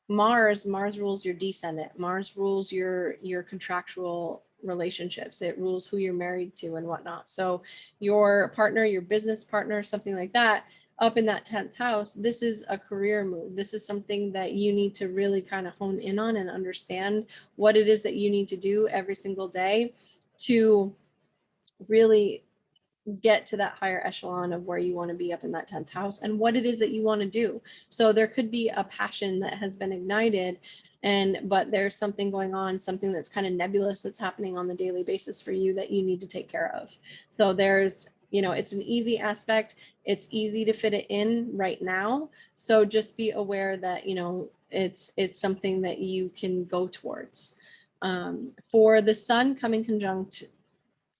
Mars rules your descendant. Mars rules your contractual relationships. It rules who you're married to and whatnot. So your partner, your business partner, something like that, up in that 10th house, this is a career move. This is something that you need to really kind of hone in on and understand what it is that you need to do every single day to really get to that higher echelon of where you want to be up in that 10th house and what it is that you want to do. So there could be a passion that has been ignited, but there's something going on, something that's kind of nebulous that's happening on the daily basis for you that you need to take care of. So there's, you know, it's an easy aspect. It's easy to fit it in right now. So just be aware that, you know, it's something that you can go towards. For the sun coming conjunct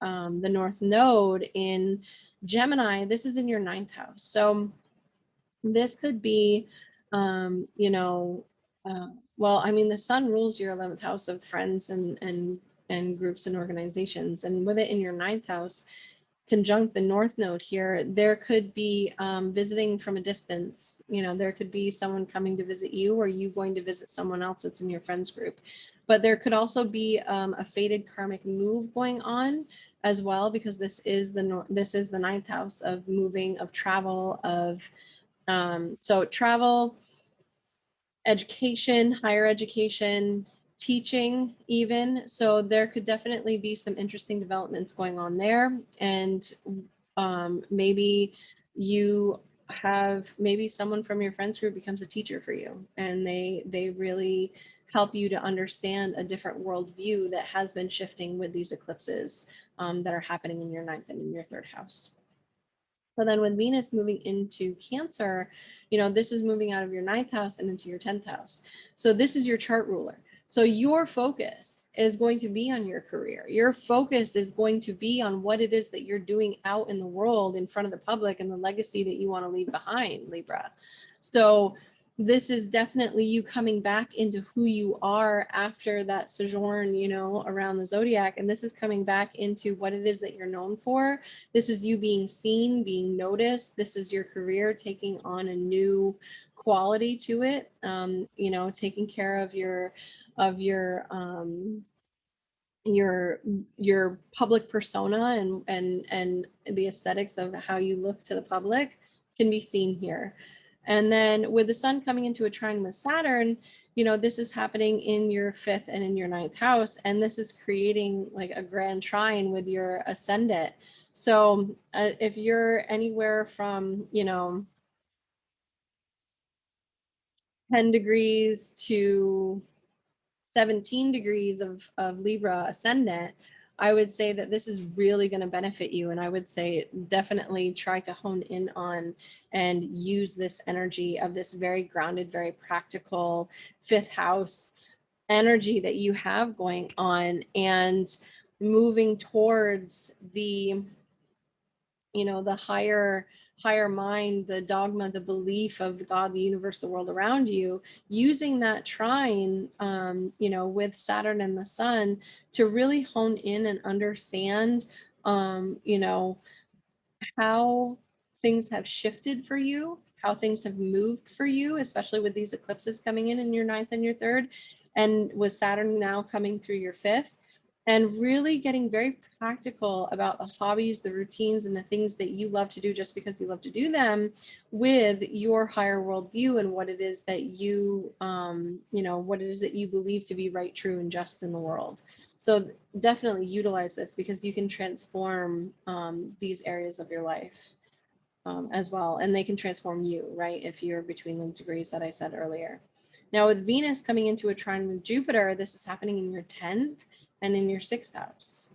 the North Node in Gemini, this is in your 9th house. So this could be, you know, well, I mean, the sun rules your 11th house of friends and groups and organizations. And with it in your 9th house, conjunct the North Node here, there could be visiting from a distance. You know, there could be someone coming to visit you, or you going to visit someone else that's in your friends group. But there could also be a fated karmic move going on as well, because this is the 9th house of moving, of travel, of so travel, education, higher education, teaching even. So there could definitely be some interesting developments going on there. And maybe someone from your friends group becomes a teacher for you, and they really help you to understand a different worldview that has been shifting with these eclipses that are happening in your 9th and in your 3rd house. So then with Venus moving into Cancer, you know, this is moving out of your 9th house and into your 10th house. So this is your chart ruler. So your focus is going to be on your career. Your focus is going to be on what it is that you're doing out in the world in front of the public and the legacy that you want to leave behind, Libra. So this is definitely you coming back into who you are after that sojourn, you know, around the zodiac. And this is coming back into what it is that you're known for. This is you being seen, being noticed. This is your career taking on a new quality to it. You know, taking care of your your public persona and the aesthetics of how you look to the public can be seen here. And then with the sun coming into a trine with Saturn, you know, this is happening in your 5th and in your 9th house, and this is creating like a grand trine with your ascendant. So if you're anywhere from, you know, 10 degrees to 17 degrees of Libra ascendant, I would say that this is really going to benefit you. And I would say definitely try to hone in on and use this energy of this very grounded, very practical 5th house energy that you have going on, and moving towards the, you know, the higher mind, the dogma, the belief of God, the universe, the world around you, using that trine, you know, with Saturn and the sun to really hone in and understand, you know, how things have shifted for you, how things have moved for you, especially with these eclipses coming in your 9th and your 3rd, and with Saturn now coming through your 5th, and really getting very practical about the hobbies, the routines, and the things that you love to do just because you love to do them with your higher worldview and what it is that you, you know, what it is that you believe to be right, true, and just in the world. So definitely utilize this because you can transform these areas of your life as well. And they can transform you, right? If you're between the degrees that I said earlier. Now with Venus coming into a trine with Jupiter, this is happening in your 10th and in your 6th house.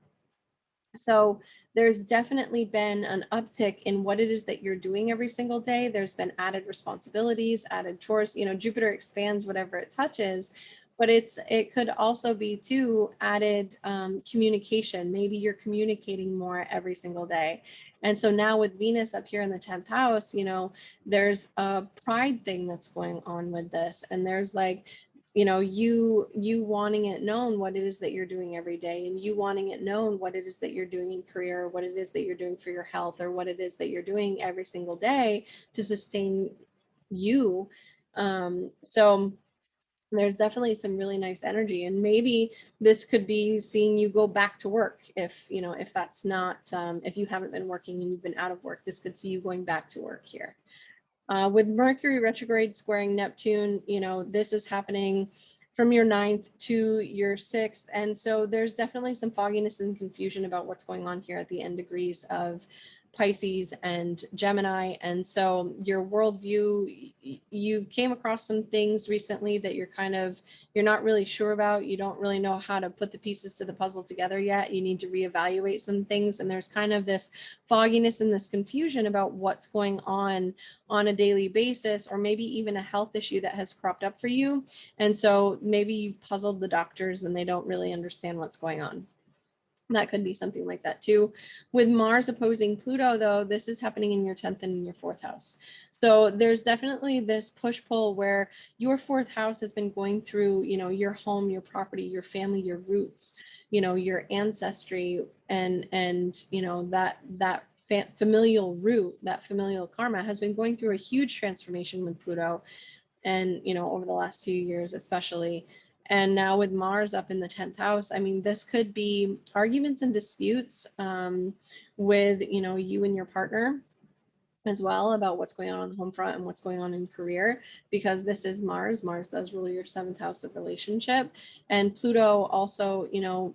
So there's definitely been an uptick in what it is that you're doing every single day. There's been added responsibilities, added chores. You know, Jupiter expands whatever it touches, but it could also be too added communication. Maybe you're communicating more every single day. And so now with Venus up here in the 10th house, you know, there's a pride thing that's going on with this. And there's like, you know, you wanting it known what it is that you're doing every day, and you wanting it known what it is that you're doing in career, what it is that you're doing for your health, or what it is that you're doing every single day to sustain you. So there's definitely some really nice energy, and maybe this could be seeing you go back to work. If, you know, if that's not, if you haven't been working and you've been out of work, this could see you going back to work here. With Mercury retrograde squaring Neptune, you know, this is happening from your 9th to your 6th. And so there's definitely some fogginess and confusion about what's going on here at the end degrees of Pisces and Gemini. And so your worldview, you came across some things recently that you're not really sure about. You don't really know how to put the pieces to the puzzle together yet. You need to reevaluate some things. And there's kind of this fogginess and this confusion about what's going on a daily basis, or maybe even a health issue that has cropped up for you. And so maybe you've puzzled the doctors and they don't really understand what's going on. That could be something like that too. With Mars opposing Pluto, though, this is happening in your 10th and in your 4th house. So there's definitely this push-pull where your 4th house has been going through, you know, your home, your property, your family, your roots, you know, your ancestry, and you know, that familial root, that familial karma has been going through a huge transformation with Pluto, and, you know, over the last few years especially. And now with Mars up in the 10th house, I mean, this could be arguments and disputes with, you know, you and your partner as well, about what's going on the home front and what's going on in career, because this is Mars. Mars does rule your 7th house of relationship. And Pluto also, you know,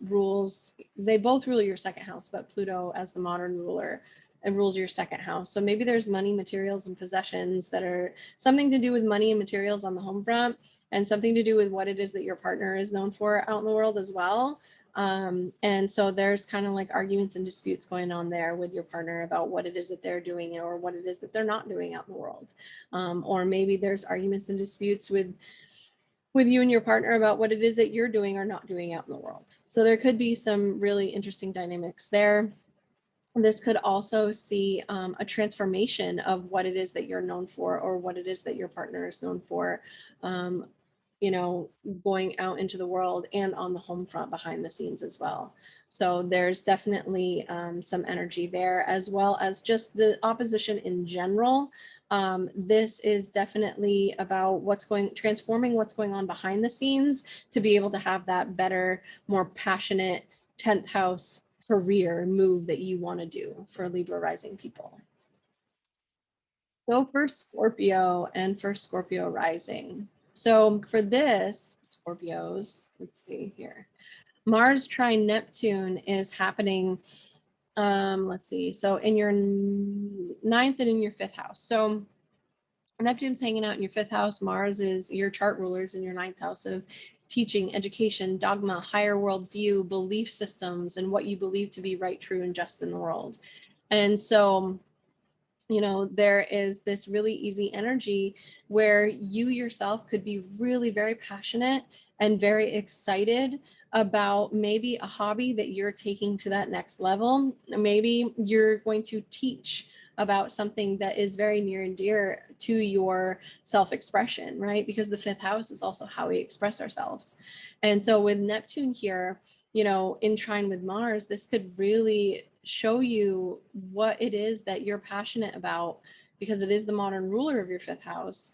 they both rule your 2nd house, but Pluto as the modern ruler, it rules your 2nd house. So maybe there's money, materials, and possessions that are something to do with money and materials on the home front, and something to do with what it is that your partner is known for out in the world as well. And so there's kind of like arguments and disputes going on there with your partner about what it is that they're doing or what it is that they're not doing out in the world. Or maybe there's arguments and disputes with you and your partner about what it is that you're doing or not doing out in the world. So there could be some really interesting dynamics there. This could also see a transformation of what it is that you're known for, or what it is that your partner is known for, you know, going out into the world and on the home front behind the scenes as well. So there's definitely some energy there, as well as just the opposition in general. This is definitely about transforming what's going on behind the scenes to be able to have that better, more passionate 10th house career move that you want to do for Libra rising people. So for Scorpio and for Scorpio rising. So for this, Scorpios, let's see here. Mars trine Neptune is happening, let's see, so in your 9th and in your 5th house. So Neptune's hanging out in your 5th house. Mars is your chart rulers in your 9th house of teaching, education, dogma, higher world view, belief systems, and what you believe to be right, true, and just in the world. And so, you know, there is this really easy energy where you yourself could be really very passionate and very excited about maybe a hobby that you're taking to that next level. Maybe you're going to teach about something that is very near and dear to your self-expression, right? Because the 5th house is also how we express ourselves. And so with Neptune here, you know, in trine with Mars, this could really show you what it is that you're passionate about, because it is the modern ruler of your 5th house.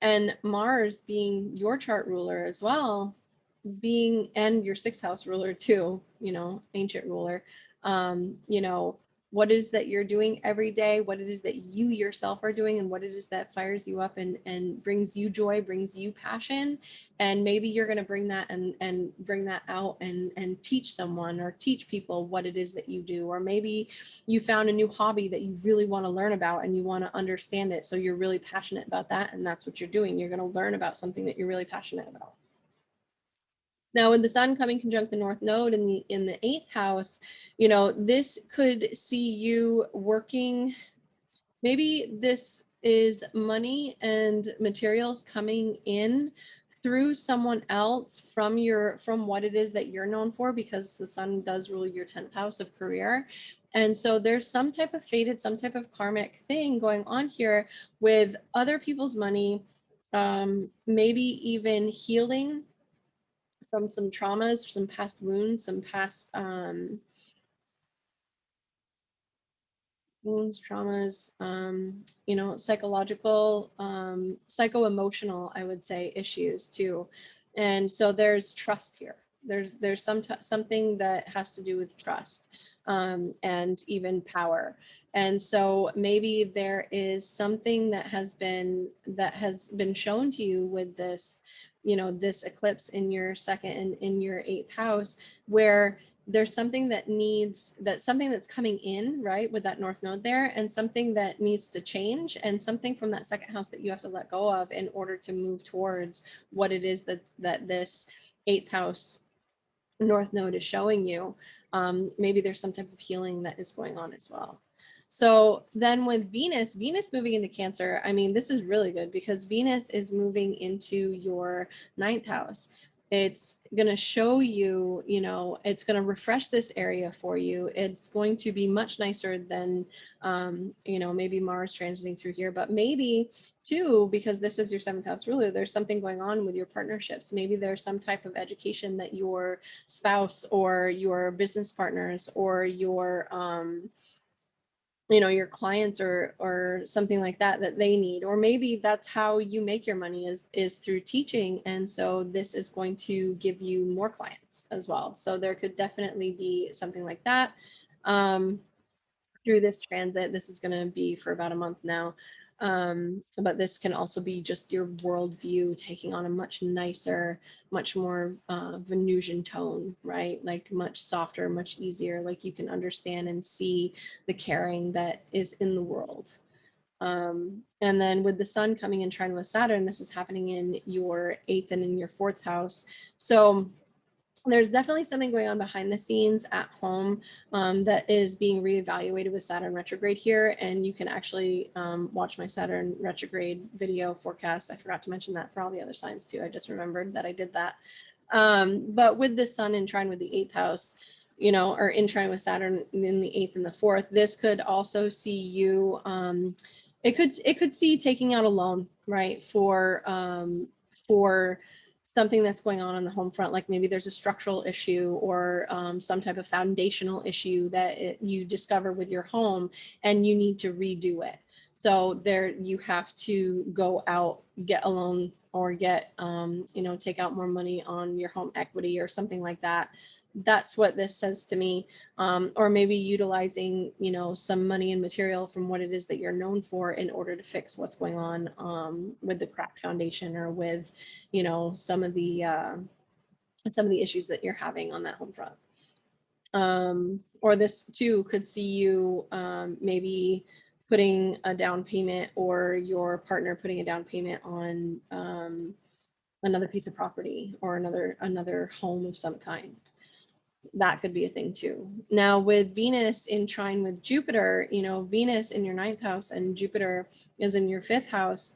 And Mars being your chart ruler as well, and your 6th house ruler too, you know, ancient ruler, you know, what it is that you're doing every day, what it is that you yourself are doing, and what it is that fires you up and brings you joy, brings you passion. And maybe you're going to bring that and bring that out and teach someone or teach people what it is that you do. Or maybe you found a new hobby that you really want to learn about and you want to understand it. So you're really passionate about that. And that's what you're doing. You're going to learn about something that you're really passionate about. Now, with the sun coming conjunct the North Node in the 8th house, you know, this could see you working. Maybe this is money and materials coming in through someone else from what it is that you're known for, because the sun does rule your 10th house of career. And so there's some type of fated, some type of karmic thing going on here with other people's money, maybe even healing from some traumas, some past wounds, some past wounds, traumas, you know, psychological, psycho-emotional, I would say, issues too. And so there's trust here. There's something that has to do with trust, and even power. And so maybe there is something that has been shown to you with this, you know, this eclipse in your 2nd and in your 8th house, where there's something something that's coming in, right, with that North Node there, and something that needs to change, and something from that 2nd house that you have to let go of in order to move towards what it is that this 8th house North Node is showing you. Maybe there's some type of healing that is going on as well. So then with Venus moving into Cancer, I mean, this is really good because Venus is moving into your 9th house. It's going to show you, you know, it's going to refresh this area for you. It's going to be much nicer than, you know, maybe Mars transiting through here, but maybe too, because this is your 7th house ruler, there's something going on with your partnerships. Maybe there's some type of education that your spouse or your business partners or your, you know, your clients or something like that they need. Or maybe that's how you make your money is through teaching. And so this is going to give you more clients as well. So there could definitely be something like that through this transit. This is going to be for about a month now. But this can also be just your worldview taking on a much nicer, much more Venusian tone, right? Like much softer, much easier. Like you can understand and see the caring that is in the world. And then with the sun coming in trine with Saturn, this is happening in your 8th and in your 4th house. So there's definitely something going on behind the scenes at home that is being reevaluated with Saturn retrograde here. And you can actually watch my Saturn retrograde video forecast. I forgot to mention that for all the other signs too. I just remembered that I did that. But with the sun in trine with the 8th house, you know, or in trine with Saturn in the 8th and the 4th, this could also see you, it could see taking out a loan, right? For something that's going on the home front, like maybe there's a structural issue or some type of foundational issue that you discover with your home and you need to redo it. So there you have to go out, get a loan or get, you know, take out more money on your home equity or something like that. That's what this says to me. Or maybe utilizing, you know, some money and material from what it is that you're known for in order to fix what's going on with the cracked foundation or with, you know, some of the issues that you're having on that home front. Or this too could see you maybe putting a down payment or your partner putting a down payment on another piece of property or another home of some kind. That could be a thing too. Now with Venus in trine with Jupiter, you know, Venus in your 9th house and Jupiter is in your 5th house.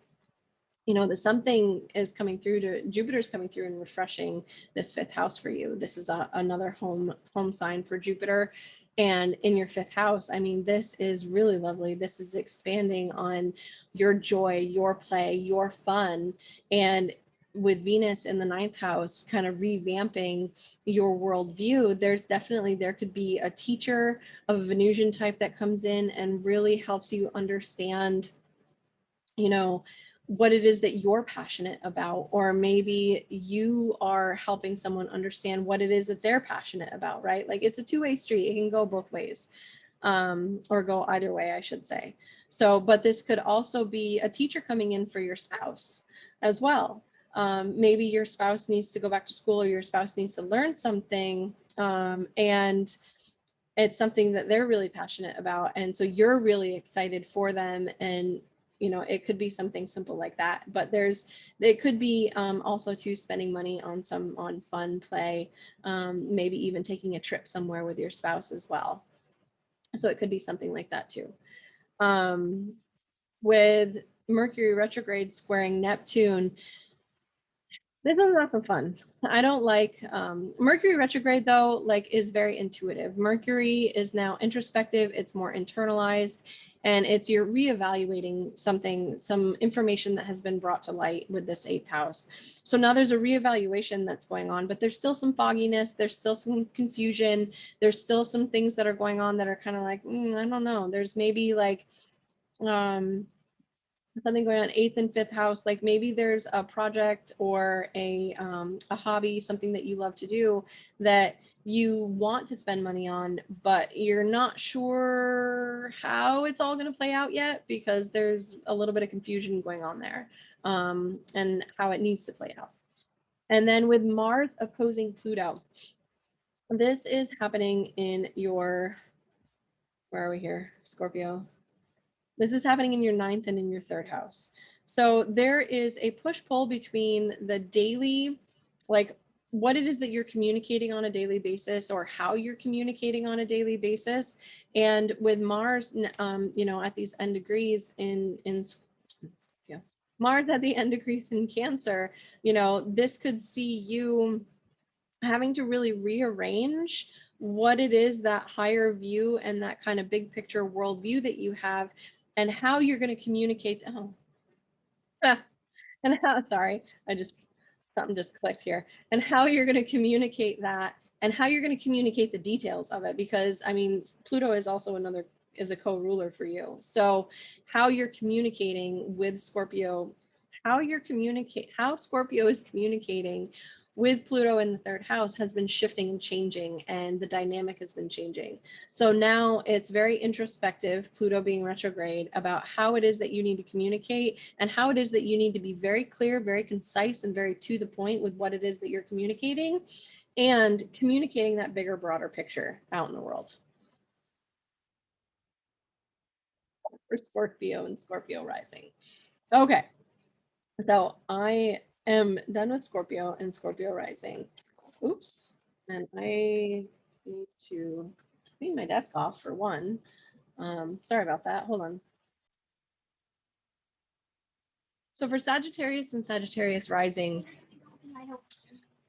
You know, that something is coming through to Jupiter's coming through and refreshing this 5th house for you. This is another home sign for Jupiter. And in your 5th house, I mean, this is really lovely. This is expanding on your joy, your play, your fun. And with Venus in the 9th house, kind of revamping your worldview, there could be a teacher of a Venusian type that comes in and really helps you understand, you know, what it is that you're passionate about, or maybe you are helping someone understand what it is that they're passionate about, right? Like it's a two-way street. It can go both ways, or go either way, I should say. So, but this could also be a teacher coming in for your spouse as well. Maybe your spouse needs to go back to school or your spouse needs to learn something, and it's something that they're really passionate about. And so you're really excited for them. And you know, it could be something simple like that, but it could be also too spending money on fun play, maybe even taking a trip somewhere with your spouse as well. So it could be something like that too. With Mercury retrograde squaring Neptune, this one's not so fun. I don't like Mercury retrograde though, like is very intuitive. Mercury is now introspective, it's more internalized, and it's you're reevaluating some information that has been brought to light with this 8th house. So now there's a reevaluation that's going on, but there's still some fogginess, there's still some confusion, there's still some things that are going on that are kind of like, I don't know. There's maybe like something going on 8th and 5th house, like maybe there's a project or a hobby, something that you love to do that you want to spend money on, but you're not sure how it's all going to play out yet because there's a little bit of confusion going on there, and how it needs to play out. And then with Mars opposing Pluto, this is happening in your, where are we here? Scorpio. This is happening in your 9th and in your 3rd house. So there is a push-pull between the daily, like what it is that you're communicating on a daily basis or how you're communicating on a daily basis. And with Mars, you know, at these end degrees in yeah, Mars at the end degrees in Cancer, you know, this could see you having to really rearrange what it is, that higher view and that kind of big picture worldview that you have, and how you're going to communicate. And how, sorry, something just clicked here. And how you're going to communicate that, and how you're going to communicate the details of it, because I mean, Pluto is also is a co-ruler for you. So how you're communicating with Scorpio, how Scorpio is communicating with Pluto in the 3rd house has been shifting and changing, and the dynamic has been changing. So now it's very introspective, Pluto being retrograde, about how it is that you need to communicate and how it is that you need to be very clear, very concise, and very to the point with what it is that you're communicating, and communicating that bigger, broader picture out in the world. For Scorpio and Scorpio rising. Okay, so I am done with Scorpio and Scorpio rising. Oops, and I need to clean my desk off for one. Sorry about that. Hold on. So for Sagittarius and Sagittarius rising,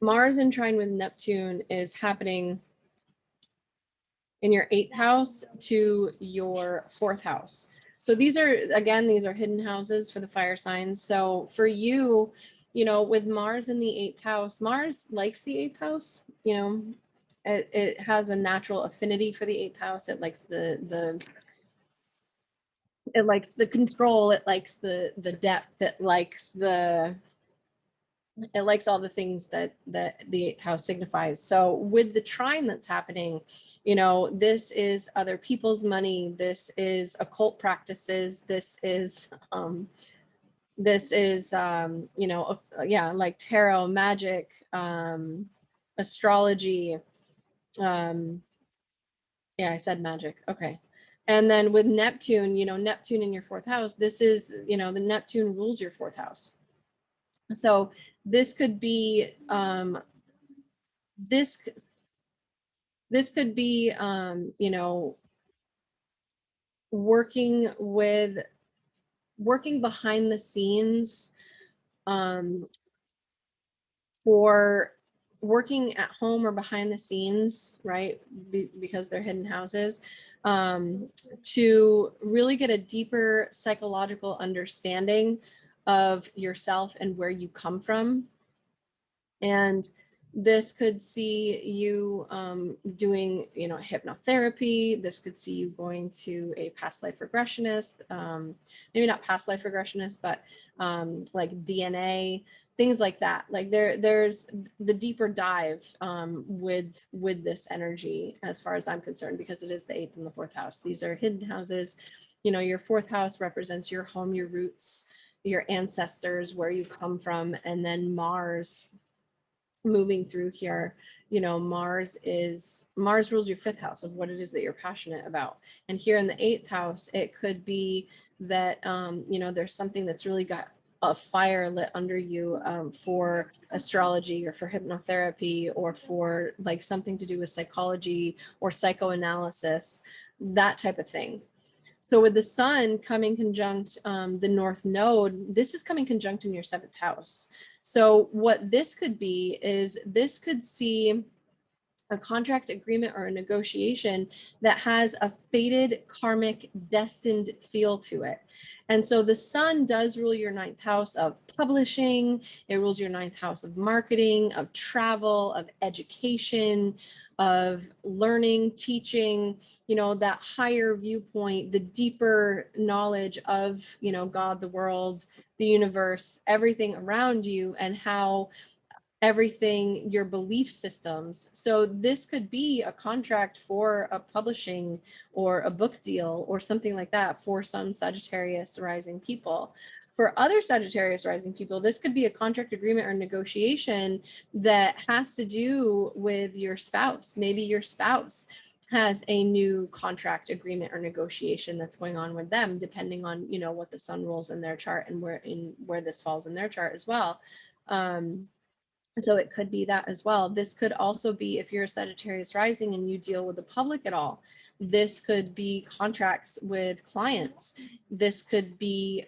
Mars in trine with Neptune is happening in your 8th house to your 4th house. So these are, again, these are hidden houses for the fire signs. So for you, you know, with Mars in the 8th house, Mars likes the 8th house, you know, it has a natural affinity for the 8th house. It likes it likes the control, it likes the depth, it likes all the things that the 8th house signifies. So with the trine that's happening, you know, this is other people's money, this is occult practices, this is you know, yeah, like tarot, magic, astrology, yeah, I said magic. Okay. And then with Neptune, you know, Neptune in your 4th house, this is, you know, the Neptune rules your 4th house. So this could be this could be you know, working behind the scenes, for working at home or behind the scenes, right? Because they're hidden houses, to really get a deeper psychological understanding of yourself and where you come from. And this could see you doing, you know, hypnotherapy. This could see you going to a past life regressionist, maybe not past life regressionist, but like DNA, things like that. Like there's the deeper dive with this energy, as far as I'm concerned, because it is the 8th and the 4th house. These are hidden houses. You know, your 4th house represents your home, your roots, your ancestors, where you come from, and then Mars moving through here, you know, Mars rules your 5th house of what it is that you're passionate about. And here in the 8th house, it could be that you know, there's something that's really got a fire lit under you, for astrology or for hypnotherapy or for like something to do with psychology or psychoanalysis, that type of thing. So with the sun coming conjunct the North Node, this is coming conjunct in your 7th house. So what this could be is, this could see a contract agreement or a negotiation that has a fated, karmic, destined feel to it. And so the sun does rule your 9th house of publishing. It rules your 9th house of marketing, of travel, of education, of learning, teaching, you know, that higher viewpoint, the deeper knowledge of, you know, God, the world, the universe, everything around you, and how everything, your belief systems. So this could be a contract for a publishing or a book deal or something like that for some Sagittarius rising people. For other Sagittarius rising people, this could be a contract agreement or negotiation that has to do with your spouse. Maybe your spouse has a new contract agreement or negotiation that's going on with them, depending on, you know, what the sun rules in their chart and where this falls in their chart as well. So it could be that as well. This could also be, if you're a Sagittarius rising and you deal with the public at all, this could be contracts with clients. This could be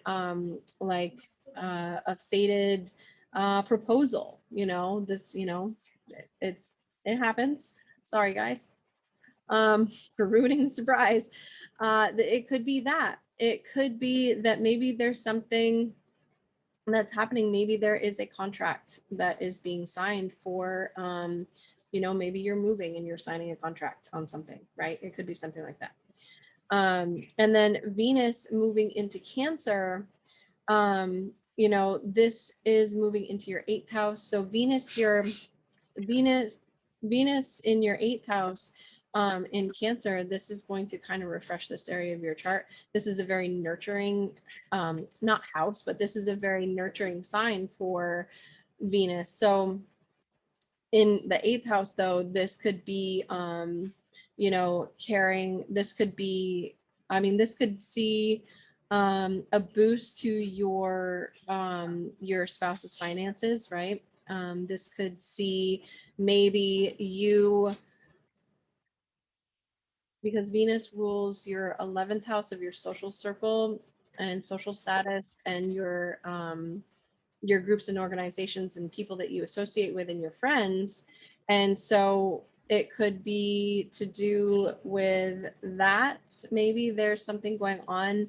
like a fated proposal, you know, this, you know, it happens. Sorry, guys, for ruining the surprise. It could be that. It could be that maybe there's something that's happening. Maybe there is a contract that is being signed for, you know, maybe you're moving and you're signing a contract on something, right? It could be something like that. And then Venus moving into Cancer, you know, this is moving into your 8th house. So Venus here, Venus in your 8th house, in Cancer, this is going to kind of refresh this area of your chart. This is a very nurturing, not house, but this is a very nurturing sign for Venus. So in the 8th house, though, this could be, you know, caring. This could be, I mean, this could see a boost to your spouse's finances, right? This could see maybe you, because Venus rules your 11th house of your social circle and social status and your groups and organizations and people that you associate with and your friends. And so it could be to do with that. Maybe there's something going on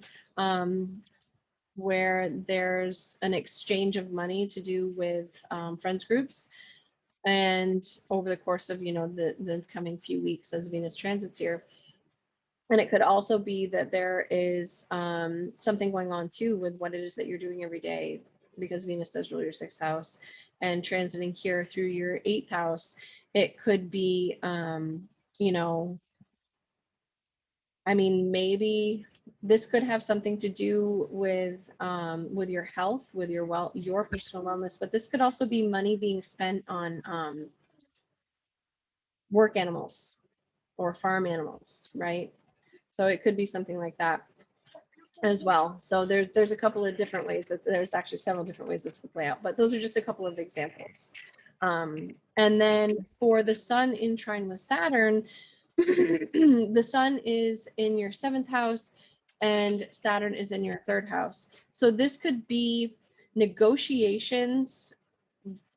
where there's an exchange of money to do with friends groups. And over the course of, the coming few weeks as Venus transits here. And it could also be that there is something going on too with what it is that you're doing every day, because Venus does rule your 6th house and transiting here through your 8th house. It could be, maybe this could have something to do with your health, with your personal wellness, but this could also be money being spent on work animals or farm animals, right? So it could be something like that as well. So there's a couple of different ways that there's actually several different ways this could play out, but those are just a couple of examples. And then for the sun in trine with Saturn, the sun is in your 7th house and Saturn is in your 3rd house. So this could be negotiations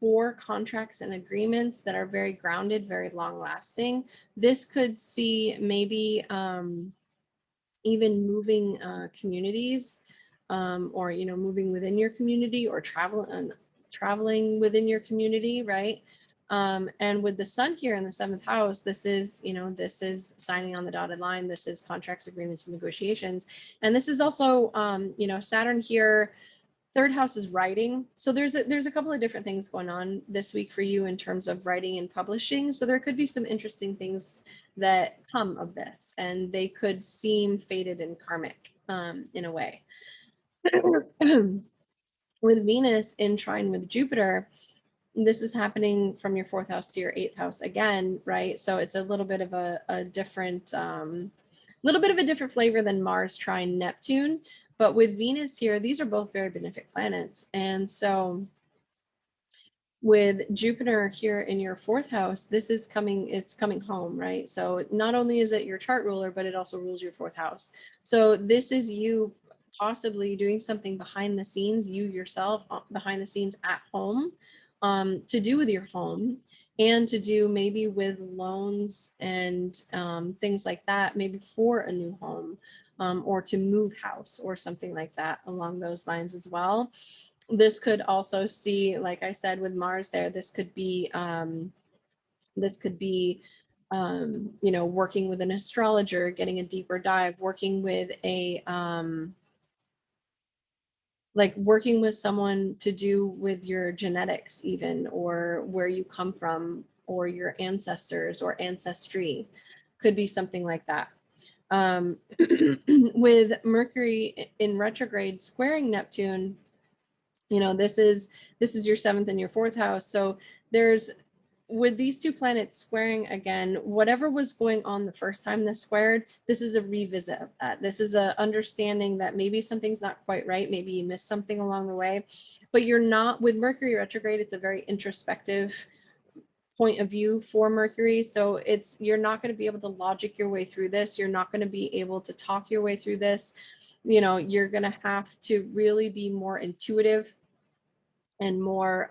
for contracts and agreements that are very grounded, very long lasting. This could see maybe even moving communities, or moving within your community, or traveling within your community, right? And with the sun here in the 7th house, this is signing on the dotted line. This is contracts, agreements, and negotiations. And this is also Saturn here. 3rd house is writing. So there's a couple of different things going on this week for you in terms of writing and publishing. So there could be some interesting things that come of this, and they could seem fated and karmic in a way. With Venus in trine with Jupiter, this is happening from your 4th house to your 8th house again, right? So it's a little bit of a different flavor than Mars trine Neptune. But with Venus here, these are both very benefic planets. And so with Jupiter here in your 4th house, it's coming home, right? So not only is it your chart ruler, but it also rules your 4th house. So this is you possibly doing something behind the scenes, you yourself behind the scenes at home, to do with your home, and to do maybe with loans and things like that, maybe for a new home, or to move house or something like that along those lines as well. This could also see, like I said, with Mars there, this could be working with an astrologer, getting a deeper dive, working with working with someone to do with your genetics even, or where you come from, or your ancestors or ancestry. Could be something like that. With Mercury in retrograde squaring Neptune, this is your 7th and your 4th house. So there's, with these two planets squaring again, whatever was going on the first time this squared, this is a revisit of that. This is a understanding that maybe something's not quite right. Maybe you missed something along the way, but you're not, with Mercury retrograde, it's a very introspective point of view for Mercury. So you're not going to be able to logic your way through this. You're not going to be able to talk your way through this. You're going to have to really be more intuitive and more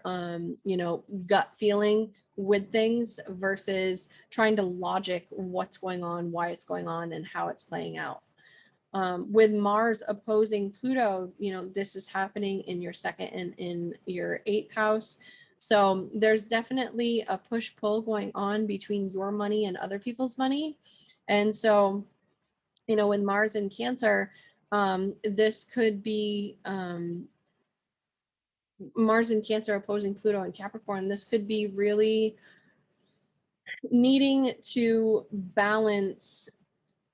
gut feeling with things, versus trying to logic what's going on, why it's going on, and how it's playing out. With Mars opposing Pluto, this is happening in your 2nd and in your 8th house. So there's definitely a push-pull going on between your money and other people's money. And so, with Mars in Cancer, this could be Mars in Cancer opposing Pluto in Capricorn. This could be really needing to balance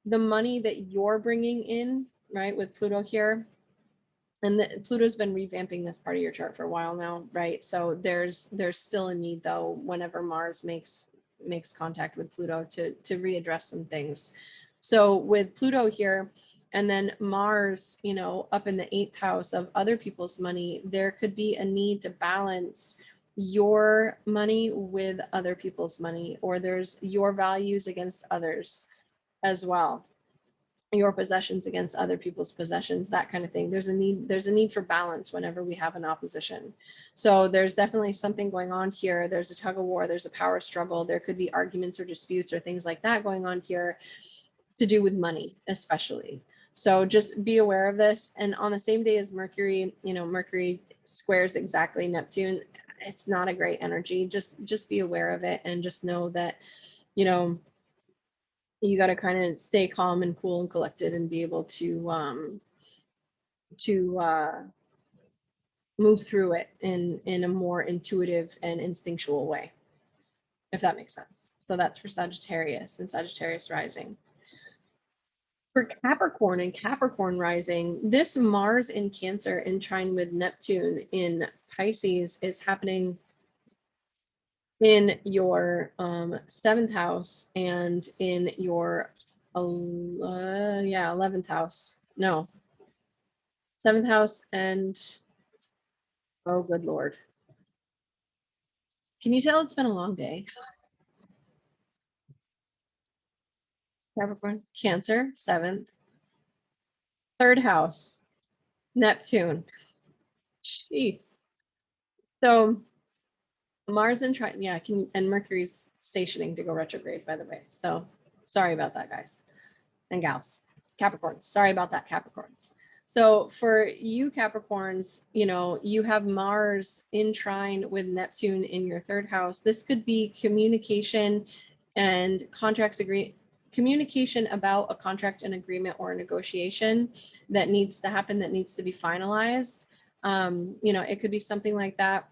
the money that you're bringing in, right, with Pluto here. And Pluto's been revamping this part of your chart for a while now, right? So there's still a need, though, whenever Mars makes contact with Pluto, to readdress some things. So with Pluto here, and then Mars, up in the 8th house of other people's money, there could be a need to balance your money with other people's money, or there's your values against others as well. your possessions against other people's possessions, that kind of thing. There's a need for balance whenever we have an opposition. So there's definitely something going on here. There's a tug of war, there's a power struggle, there could be arguments or disputes or things like that going on here to do with money, especially. So just be aware of this. And on the same day as Mercury, Mercury squares exactly Neptune. It's not a great energy. Just be aware of it and just know that, you got to kind of stay calm and cool and collected and be able to move through it in a more intuitive and instinctual way, if that makes sense. So that's for Sagittarius and Sagittarius rising. For Capricorn and Capricorn rising, this Mars in Cancer in trine with Neptune in Pisces is happening in your 7th house and in your 11th house. No, 7th house and, oh, good Lord. Can you tell it's been a long day? Capricorn, Cancer, 7th. 3rd house, Neptune. Jeez. So Mars and Trine, yeah, and Mercury's stationing to go retrograde, by the way. So sorry about that, guys and gals. Capricorns, sorry about that, Capricorns. So for you Capricorns, you have Mars in trine with Neptune in your 3rd house. This could be communication and communication about a contract, an agreement, or a negotiation that needs to happen, that needs to be finalized. It could be something like that.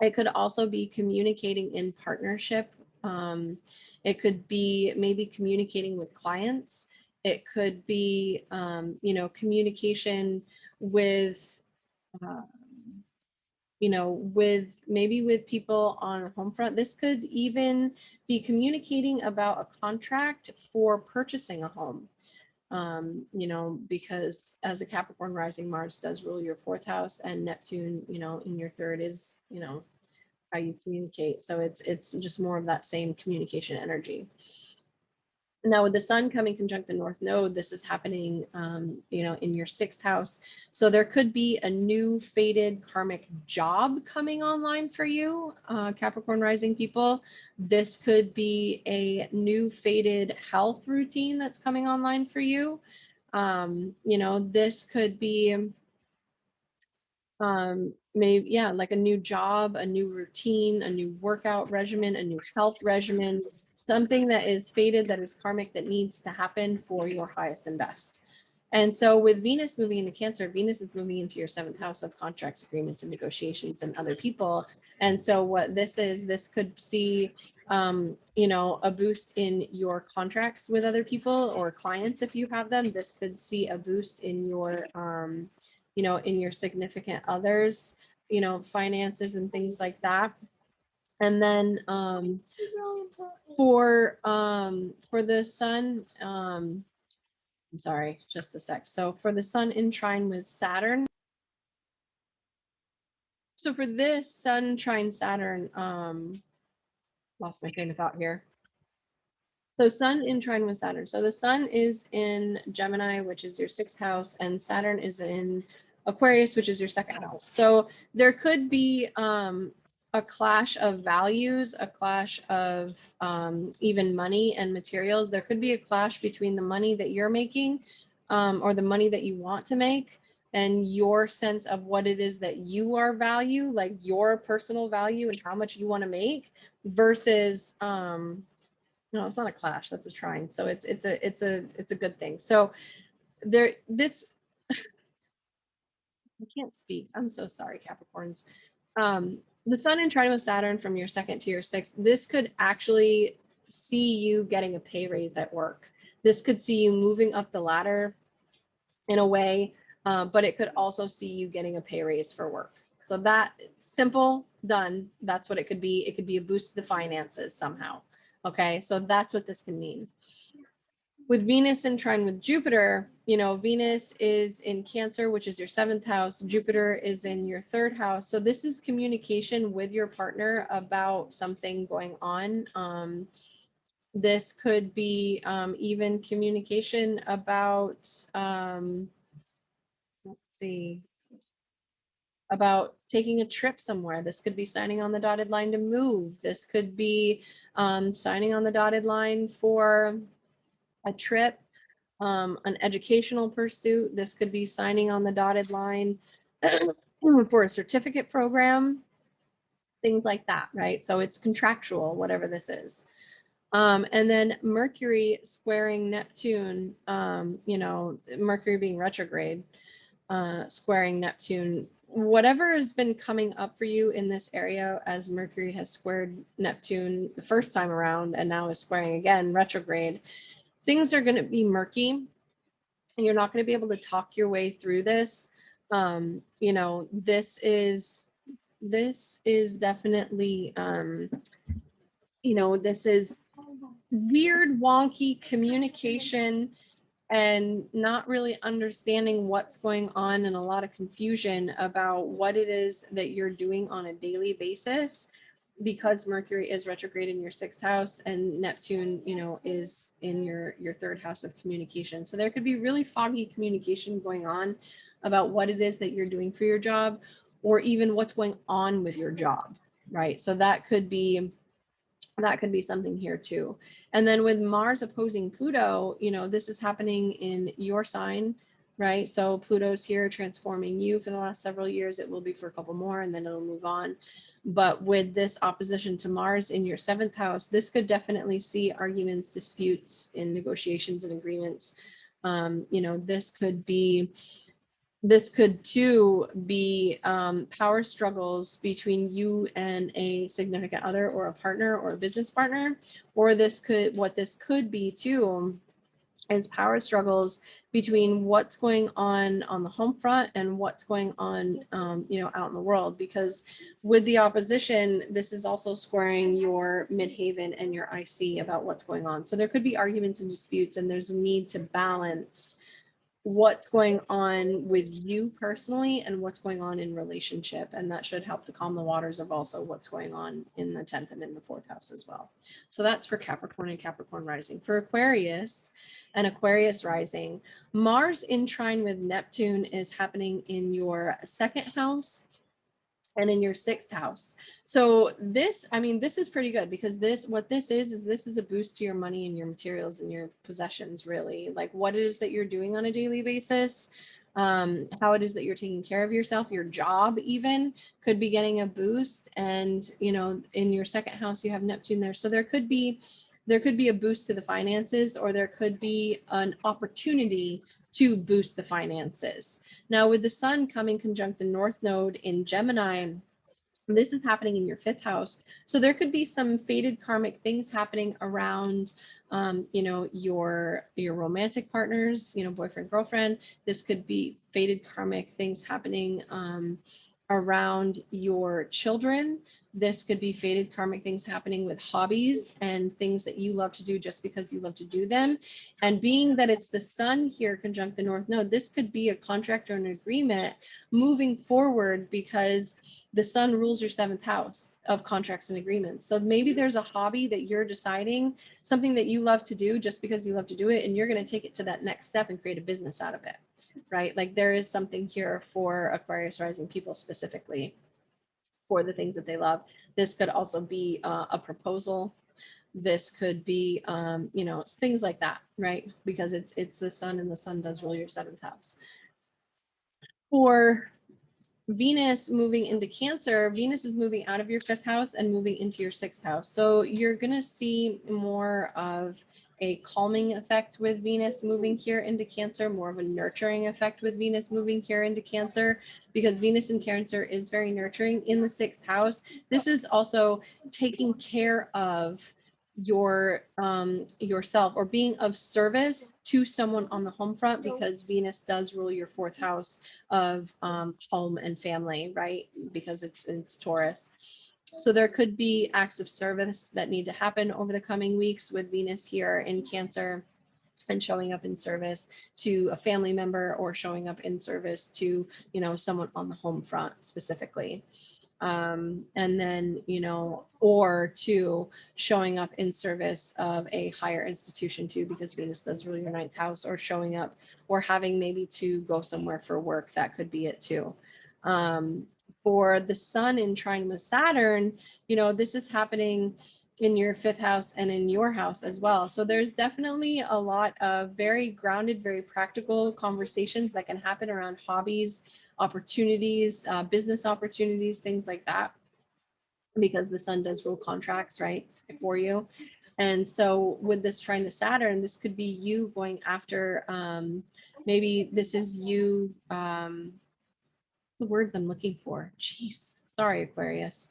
It could also be communicating in partnership. It could be maybe communicating with clients. It could be, communication with, with people on the home front. This could even be communicating about a contract for purchasing a home. Because as a Capricorn rising, Mars does rule your 4th house, and Neptune, in your 3rd is, how you communicate. So it's just more of that same communication energy. Now with the sun coming conjunct the North Node, this is happening, in your 6th house. So there could be a new fated karmic job coming online for you, Capricorn rising people. This could be a new fated health routine that's coming online for you. This could be maybe, yeah, like a new job, a new routine, a new workout regimen, a new health regimen, something that is fated, that is karmic, that needs to happen for your highest and best. And so with Venus moving into Cancer, Venus is moving into your 7th house of contracts, agreements, and negotiations and other people. And so what this could see, a boost in your contracts with other people or clients if you have them. This could see a boost in your, in your significant others, finances and things like that. And then for the sun, I'm sorry, just a sec. So for the sun in trine with Saturn. So for this sun trine Saturn, lost my train of thought here. So sun in trine with Saturn. So the sun is in Gemini, which is your 6th house, and Saturn is in Aquarius, which is your 2nd house. So there could be a clash of values, a clash of even money and materials. There could be a clash between the money that you're making or the money that you want to make and your sense of what it is that you are value, like your personal value and how much you want to make versus no, it's not a clash, that's a trine. So it's a good thing. So I can't speak. I'm so sorry, Capricorns. The sun in trine with Saturn from your 2nd to your 6th, this could actually see you getting a pay raise at work. This could see you moving up the ladder in a way, but it could also see you getting a pay raise for work. So that simple, done. That's what it could be. It could be a boost to the finances somehow. Okay, so that's what this can mean. With Venus in trine with Jupiter, Venus is in Cancer, which is your 7th house. Jupiter is in your 3rd house. So this is communication with your partner about something going on. This could be even communication about, let's see, about taking a trip somewhere. This could be signing on the dotted line to move. This could be signing on the dotted line for a trip, an educational pursuit. This could be signing on the dotted line for a certificate program, things like that, right? So it's contractual, whatever this is. And then Mercury squaring Neptune, you know, Mercury being retrograde, squaring Neptune. Whatever has been coming up for you in this area as Mercury has squared Neptune the first time around and now is squaring again retrograde, things are going to be murky and you're not going to be able to talk your way through this. You know, this is definitely, you know, this is weird, wonky communication and not really understanding what's going on and a lot of confusion about what it is that you're doing on a daily basis because Mercury is retrograde in your 6th house and Neptune, you know, is in your 3rd house of communication. So there could be really foggy communication going on about what it is that you're doing for your job or even what's going on with your job, right? So that could be something here too. And then with Mars opposing Pluto, you know, this is happening in your sign, right? So Pluto's here transforming you for the last several years. It will be for a couple more and then it'll move on. But with this opposition to Mars in your 7th house, this could definitely see arguments, disputes in negotiations and agreements. You know, this could too be power struggles between you and a significant other or a partner or a business partner, or what this could be too is power struggles between what's going on the home front and what's going on, you know, out in the world. Because with the opposition, this is also squaring your midhaven and your IC about what's going on. So there could be arguments and disputes, and there's a need to balance what's going on with you personally and what's going on in relationship. And that should help to calm the waters of also what's going on in the 10th and in the 4th house as well. So that's for Capricorn and Capricorn rising. For Aquarius and Aquarius rising, Mars in trine with Neptune is happening in your 2nd house and in your 6th house. So this, I mean, this is pretty good because what this is this is a boost to your money and your materials and your possessions, really. Like what it is that you're doing on a daily basis, how it is that you're taking care of yourself, your job even could be getting a boost. And, you know, in your 2nd house, you have Neptune there. So there could be a boost to the finances, or there could be an opportunity to boost the finances. Now, with the sun coming conjunct the North Node in Gemini, this is happening in your 5th house. So there could be some fated karmic things happening around, you know, your romantic partners, you know, boyfriend, girlfriend. This could be fated karmic things happening around your children. This could be fated karmic things happening with hobbies and things that you love to do just because you love to do them. And being that it's the sun here conjunct the North Node, this could be a contract or an agreement moving forward because the sun rules your 7th house of contracts and agreements. So maybe there's a hobby that you're deciding, something that you love to do just because you love to do it, and you're going to take it to that next step and create a business out of it, right? Like there is something here for Aquarius rising people specifically for the things that they love. This could also be a proposal. This could be, you know, things like that, right? Because it's the sun, and the sun does rule your 7th house. For Venus moving into Cancer, Venus is moving out of your 5th house and moving into your 6th house. So you're going to see more of a calming effect with Venus moving here into Cancer, more of a nurturing effect with Venus moving here into Cancer, because Venus in Cancer is very nurturing in the 6th house. This is also taking care of yourself or being of service to someone on the home front, because Venus does rule your 4th house of home and family, right? Because it's Taurus. So there could be acts of service that need to happen over the coming weeks with Venus here in Cancer and showing up in service to a family member or showing up in service to, you know, someone on the home front specifically. And then, you know, or two, showing up in service of a higher institution too, because Venus does rule your ninth house, or showing up or having maybe to go somewhere for work. That could be it too. For the sun in trine with Saturn, you know, this is happening in your fifth house and in your house as well. So there's definitely a lot of very grounded, very practical conversations that can happen around hobbies, opportunities, business opportunities, things like that, because the sun does rule contracts, right, for you. And so with this trine to Saturn, this could be you going after, maybe this is you, the word I'm looking for, jeez, sorry, Aquarius.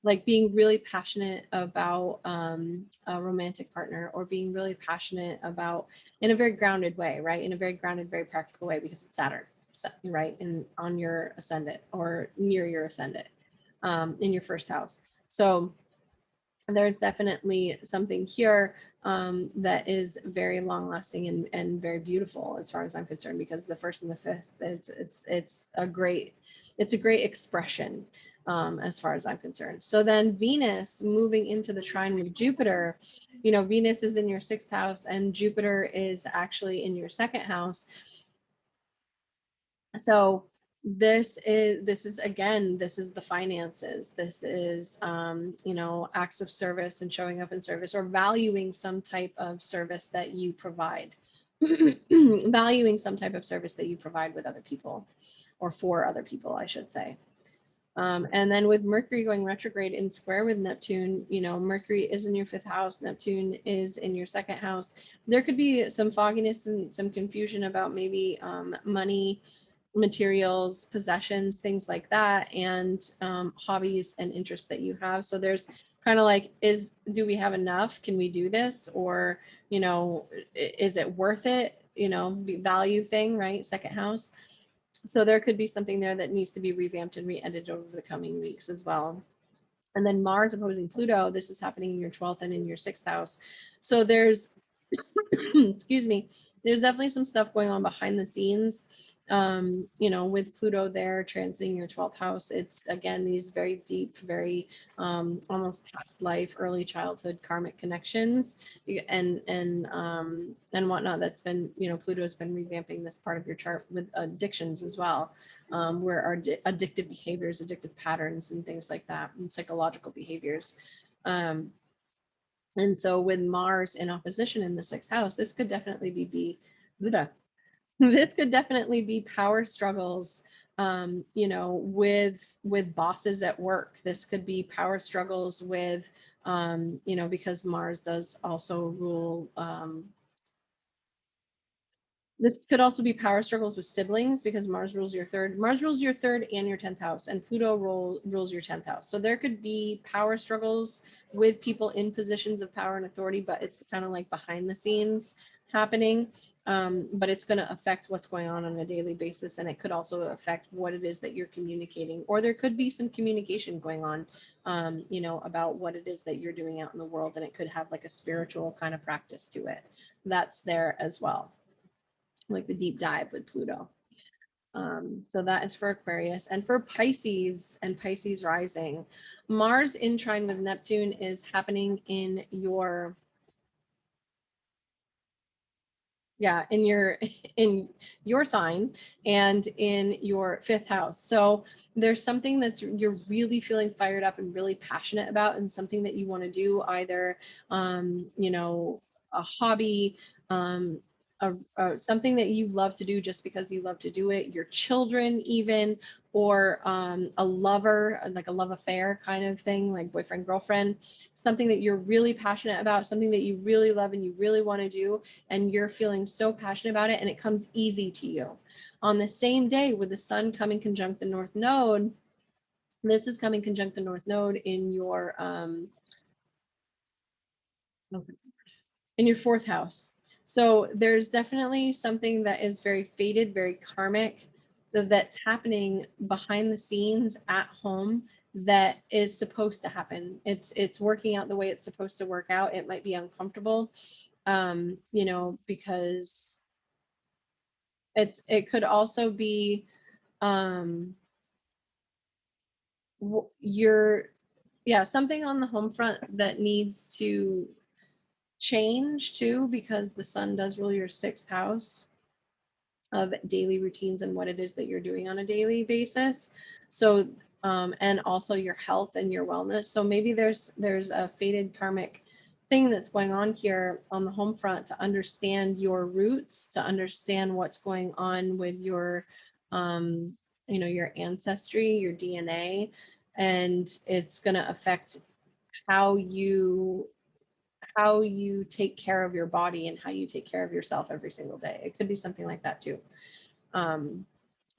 Like being really passionate about a romantic partner, or being really passionate about, in a very grounded way, right? In a very grounded, very practical way, because it's Saturn, right? And on your ascendant or near your ascendant, in your first house. So there's definitely something here that is very long lasting and very beautiful as far as I'm concerned, because the first and the fifth, it's a great expression as far as I'm concerned. So then Venus moving into the trine with Jupiter, you know, Venus is in your sixth house and Jupiter is actually in your second house. So this is again, this is the finances, this is you know, acts of service and showing up in service, or valuing some type of service that you provide. Valuing some type of service that you provide with other people, or for other people, I should say. And then with Mercury going retrograde in square with Neptune, you know, Mercury is in your fifth house, Neptune is in your second house. There could be some fogginess and some confusion about maybe money, materials, possessions, things like that, and hobbies and interests that you have. So there's kind of like, do we have enough? Can we do this? Or, you know, is it worth it? You know, value thing, right? Second house. So there could be something there that needs to be revamped and re-edited over the coming weeks as well. And then Mars opposing Pluto, this is happening in your 12th and in your sixth house. So there's, excuse me, there's definitely some stuff going on behind the scenes. You know, with Pluto there transiting your 12th house, it's again these very deep, very almost past life, early childhood karmic connections and whatnot. That's been, you know, Pluto's been revamping this part of your chart with addictions as well, where our addictive behaviors, addictive patterns, and things like that, and psychological behaviors. And so with Mars in opposition in the sixth house, this could definitely be this could definitely be power struggles, you know, with bosses at work. This could be power struggles with, you know, because Mars does also rule, this could also be power struggles with siblings, because Mars rules your third. Mars rules your third and your 10th house, and Pluto rules your 10th house. So there could be power struggles with people in positions of power and authority, but it's kind of like behind the scenes happening. But it's going to affect what's going on a daily basis, and it could also affect what it is that you're communicating. Or there could be some communication going on, you know, about what it is that you're doing out in the world, and it could have like a spiritual kind of practice to it. That's there as well, like the deep dive with Pluto. So that is for Aquarius. And for Pisces and Pisces rising, Mars in trine with Neptune is happening in your, in your sign and in your fifth house. So there's something that's you're really feeling fired up and really passionate about, and something that you want to do, either you know, a hobby, something that you love to do just because you love to do it, your children even, or a lover, like a love affair kind of thing, like boyfriend, girlfriend, something that you're really passionate about, something that you really love and you really want to do, and you're feeling so passionate about it, and it comes easy to you. On the same day, with the sun coming conjunct the North Node, this is coming conjunct the North Node in your fourth house. So there's definitely something that is very fated, very karmic, that's happening behind the scenes at home that is supposed to happen. It's working out the way it's supposed to work out. It might be uncomfortable, you know, because it could also be something on the home front that needs to change too, because the sun does rule your 6th house of daily routines and what it is that you're doing on a daily basis. So, and also your health and your wellness. So maybe there's a fated karmic thing that's going on here on the home front to understand your roots, to understand what's going on with your, your ancestry, your DNA, and it's going to affect how you take care of your body and how you take care of yourself every single day. It could be something like that too.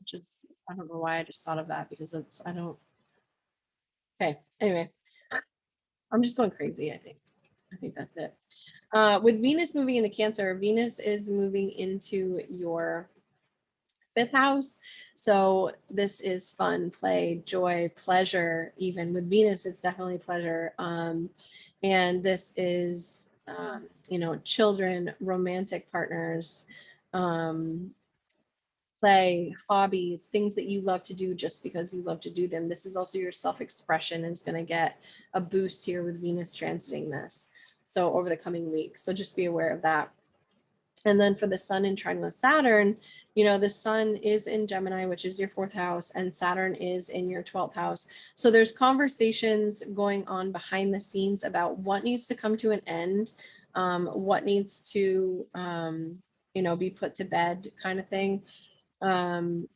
Just, I don't know why I just thought of that, because okay. Anyway, I'm just going crazy. I think that's it. With Venus moving into Cancer, Venus is moving into your 5th house. So this is fun, play, joy, pleasure. Even with Venus, it's definitely pleasure. And this is, children, romantic partners, play, hobbies, things that you love to do just because you love to do them. This is also your self-expression is going to get a boost here with Venus transiting this. So over the coming weeks. So just be aware of that. And then for the sun in trine with Saturn, the sun is in Gemini, which is your 4th house, and Saturn is in your 12th house. So there's conversations going on behind the scenes about what needs to come to an end, what needs to, be put to bed kind of thing. And,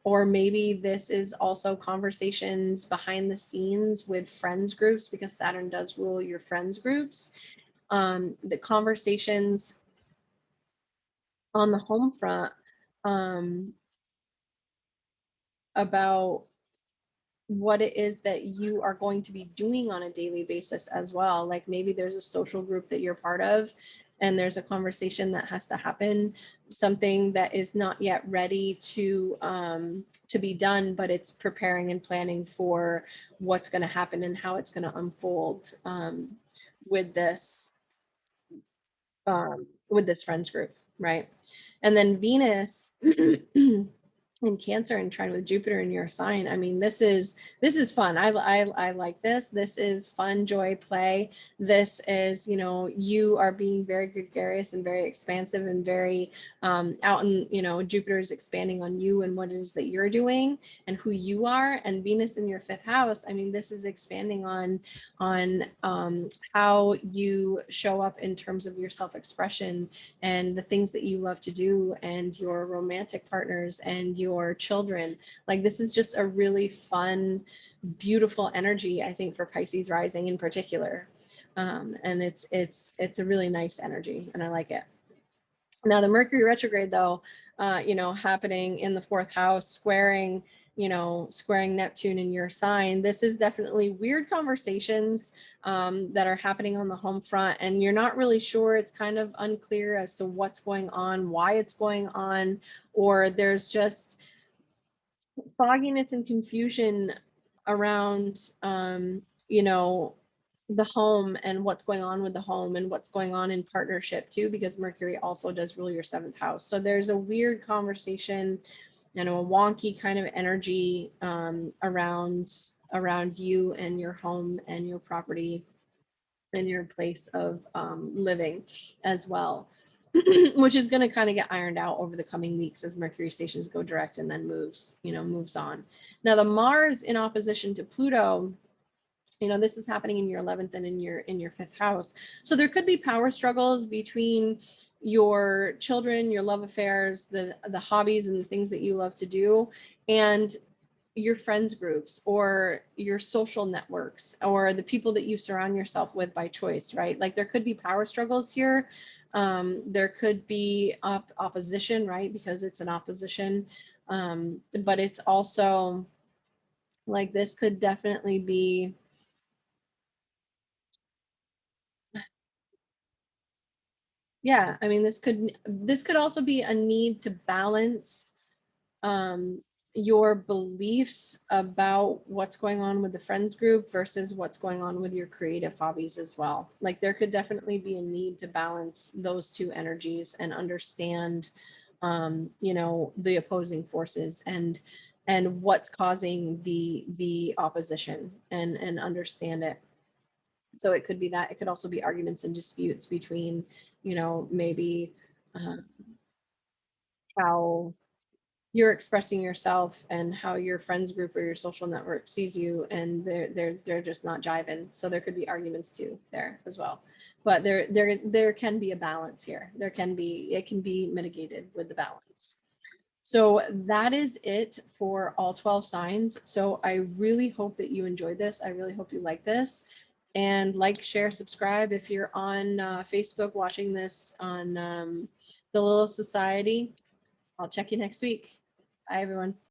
or maybe this is also conversations behind the scenes with friends groups, because Saturn does rule your friends groups. The conversations on the home front about what it is that you are going to be doing on a daily basis as well. Like maybe there's a social group that you're part of and there's a conversation that has to happen, something that is not yet ready to be done, but it's preparing and planning for what's going to happen and how it's going to unfold with this friends group, right? And then Venus in Cancer and trine with Jupiter in your sign. I mean, this is fun. I like this. This is fun, joy, play. This is, you are being very gregarious and very expansive and very out in, Jupiter is expanding on you and what it is that you're doing and who you are. And Venus in your 5th house, I mean, this is expanding on how you show up in terms of your self-expression and the things that you love to do and your romantic partners and your children. Like this is just a really fun, beautiful energy, I think, for Pisces rising in particular. And it's a really nice energy and I like it. Now the Mercury retrograde though, happening in the 4th house, squaring Neptune in your sign. This is definitely weird conversations that are happening on the home front and you're not really sure. It's kind of unclear as to what's going on, why it's going on, or there's just fogginess and confusion around, the home and what's going on with the home and what's going on in partnership too, because Mercury also does rule your 7th house. So there's a weird conversation and a wonky kind of energy around you and your home and your property and your place of living as well. Which is going to kind of get ironed out over the coming weeks as Mercury stations go direct and then moves on. Now the Mars in opposition to Pluto, this is happening in your 11th and in your 5th house. So there could be power struggles between your children, your love affairs, the hobbies and the things that you love to do, and your friends groups or your social networks or the people that you surround yourself with by choice, right? Like there could be power struggles here. There could be opposition, right? Because it's an opposition. But it's also like this could definitely be yeah, I mean this could also be a need to balance your beliefs about what's going on with the friends group versus what's going on with your creative hobbies as well. Like there could definitely be a need to balance those two energies and understand the opposing forces and and what's causing the opposition, and understand it. So it could be that. It could also be arguments and disputes between, you know, maybe how you're expressing yourself and how your friends group or your social network sees you, and they're just not jiving. So there could be arguments too there as well. But there can be a balance here. It can be mitigated with the balance. So that is it for all 12 signs. So I really hope that you enjoyed this. I really hope you like this. And like, share, subscribe. If you're on Facebook watching this on the Lilith Society, I'll check you next week. Bye, everyone.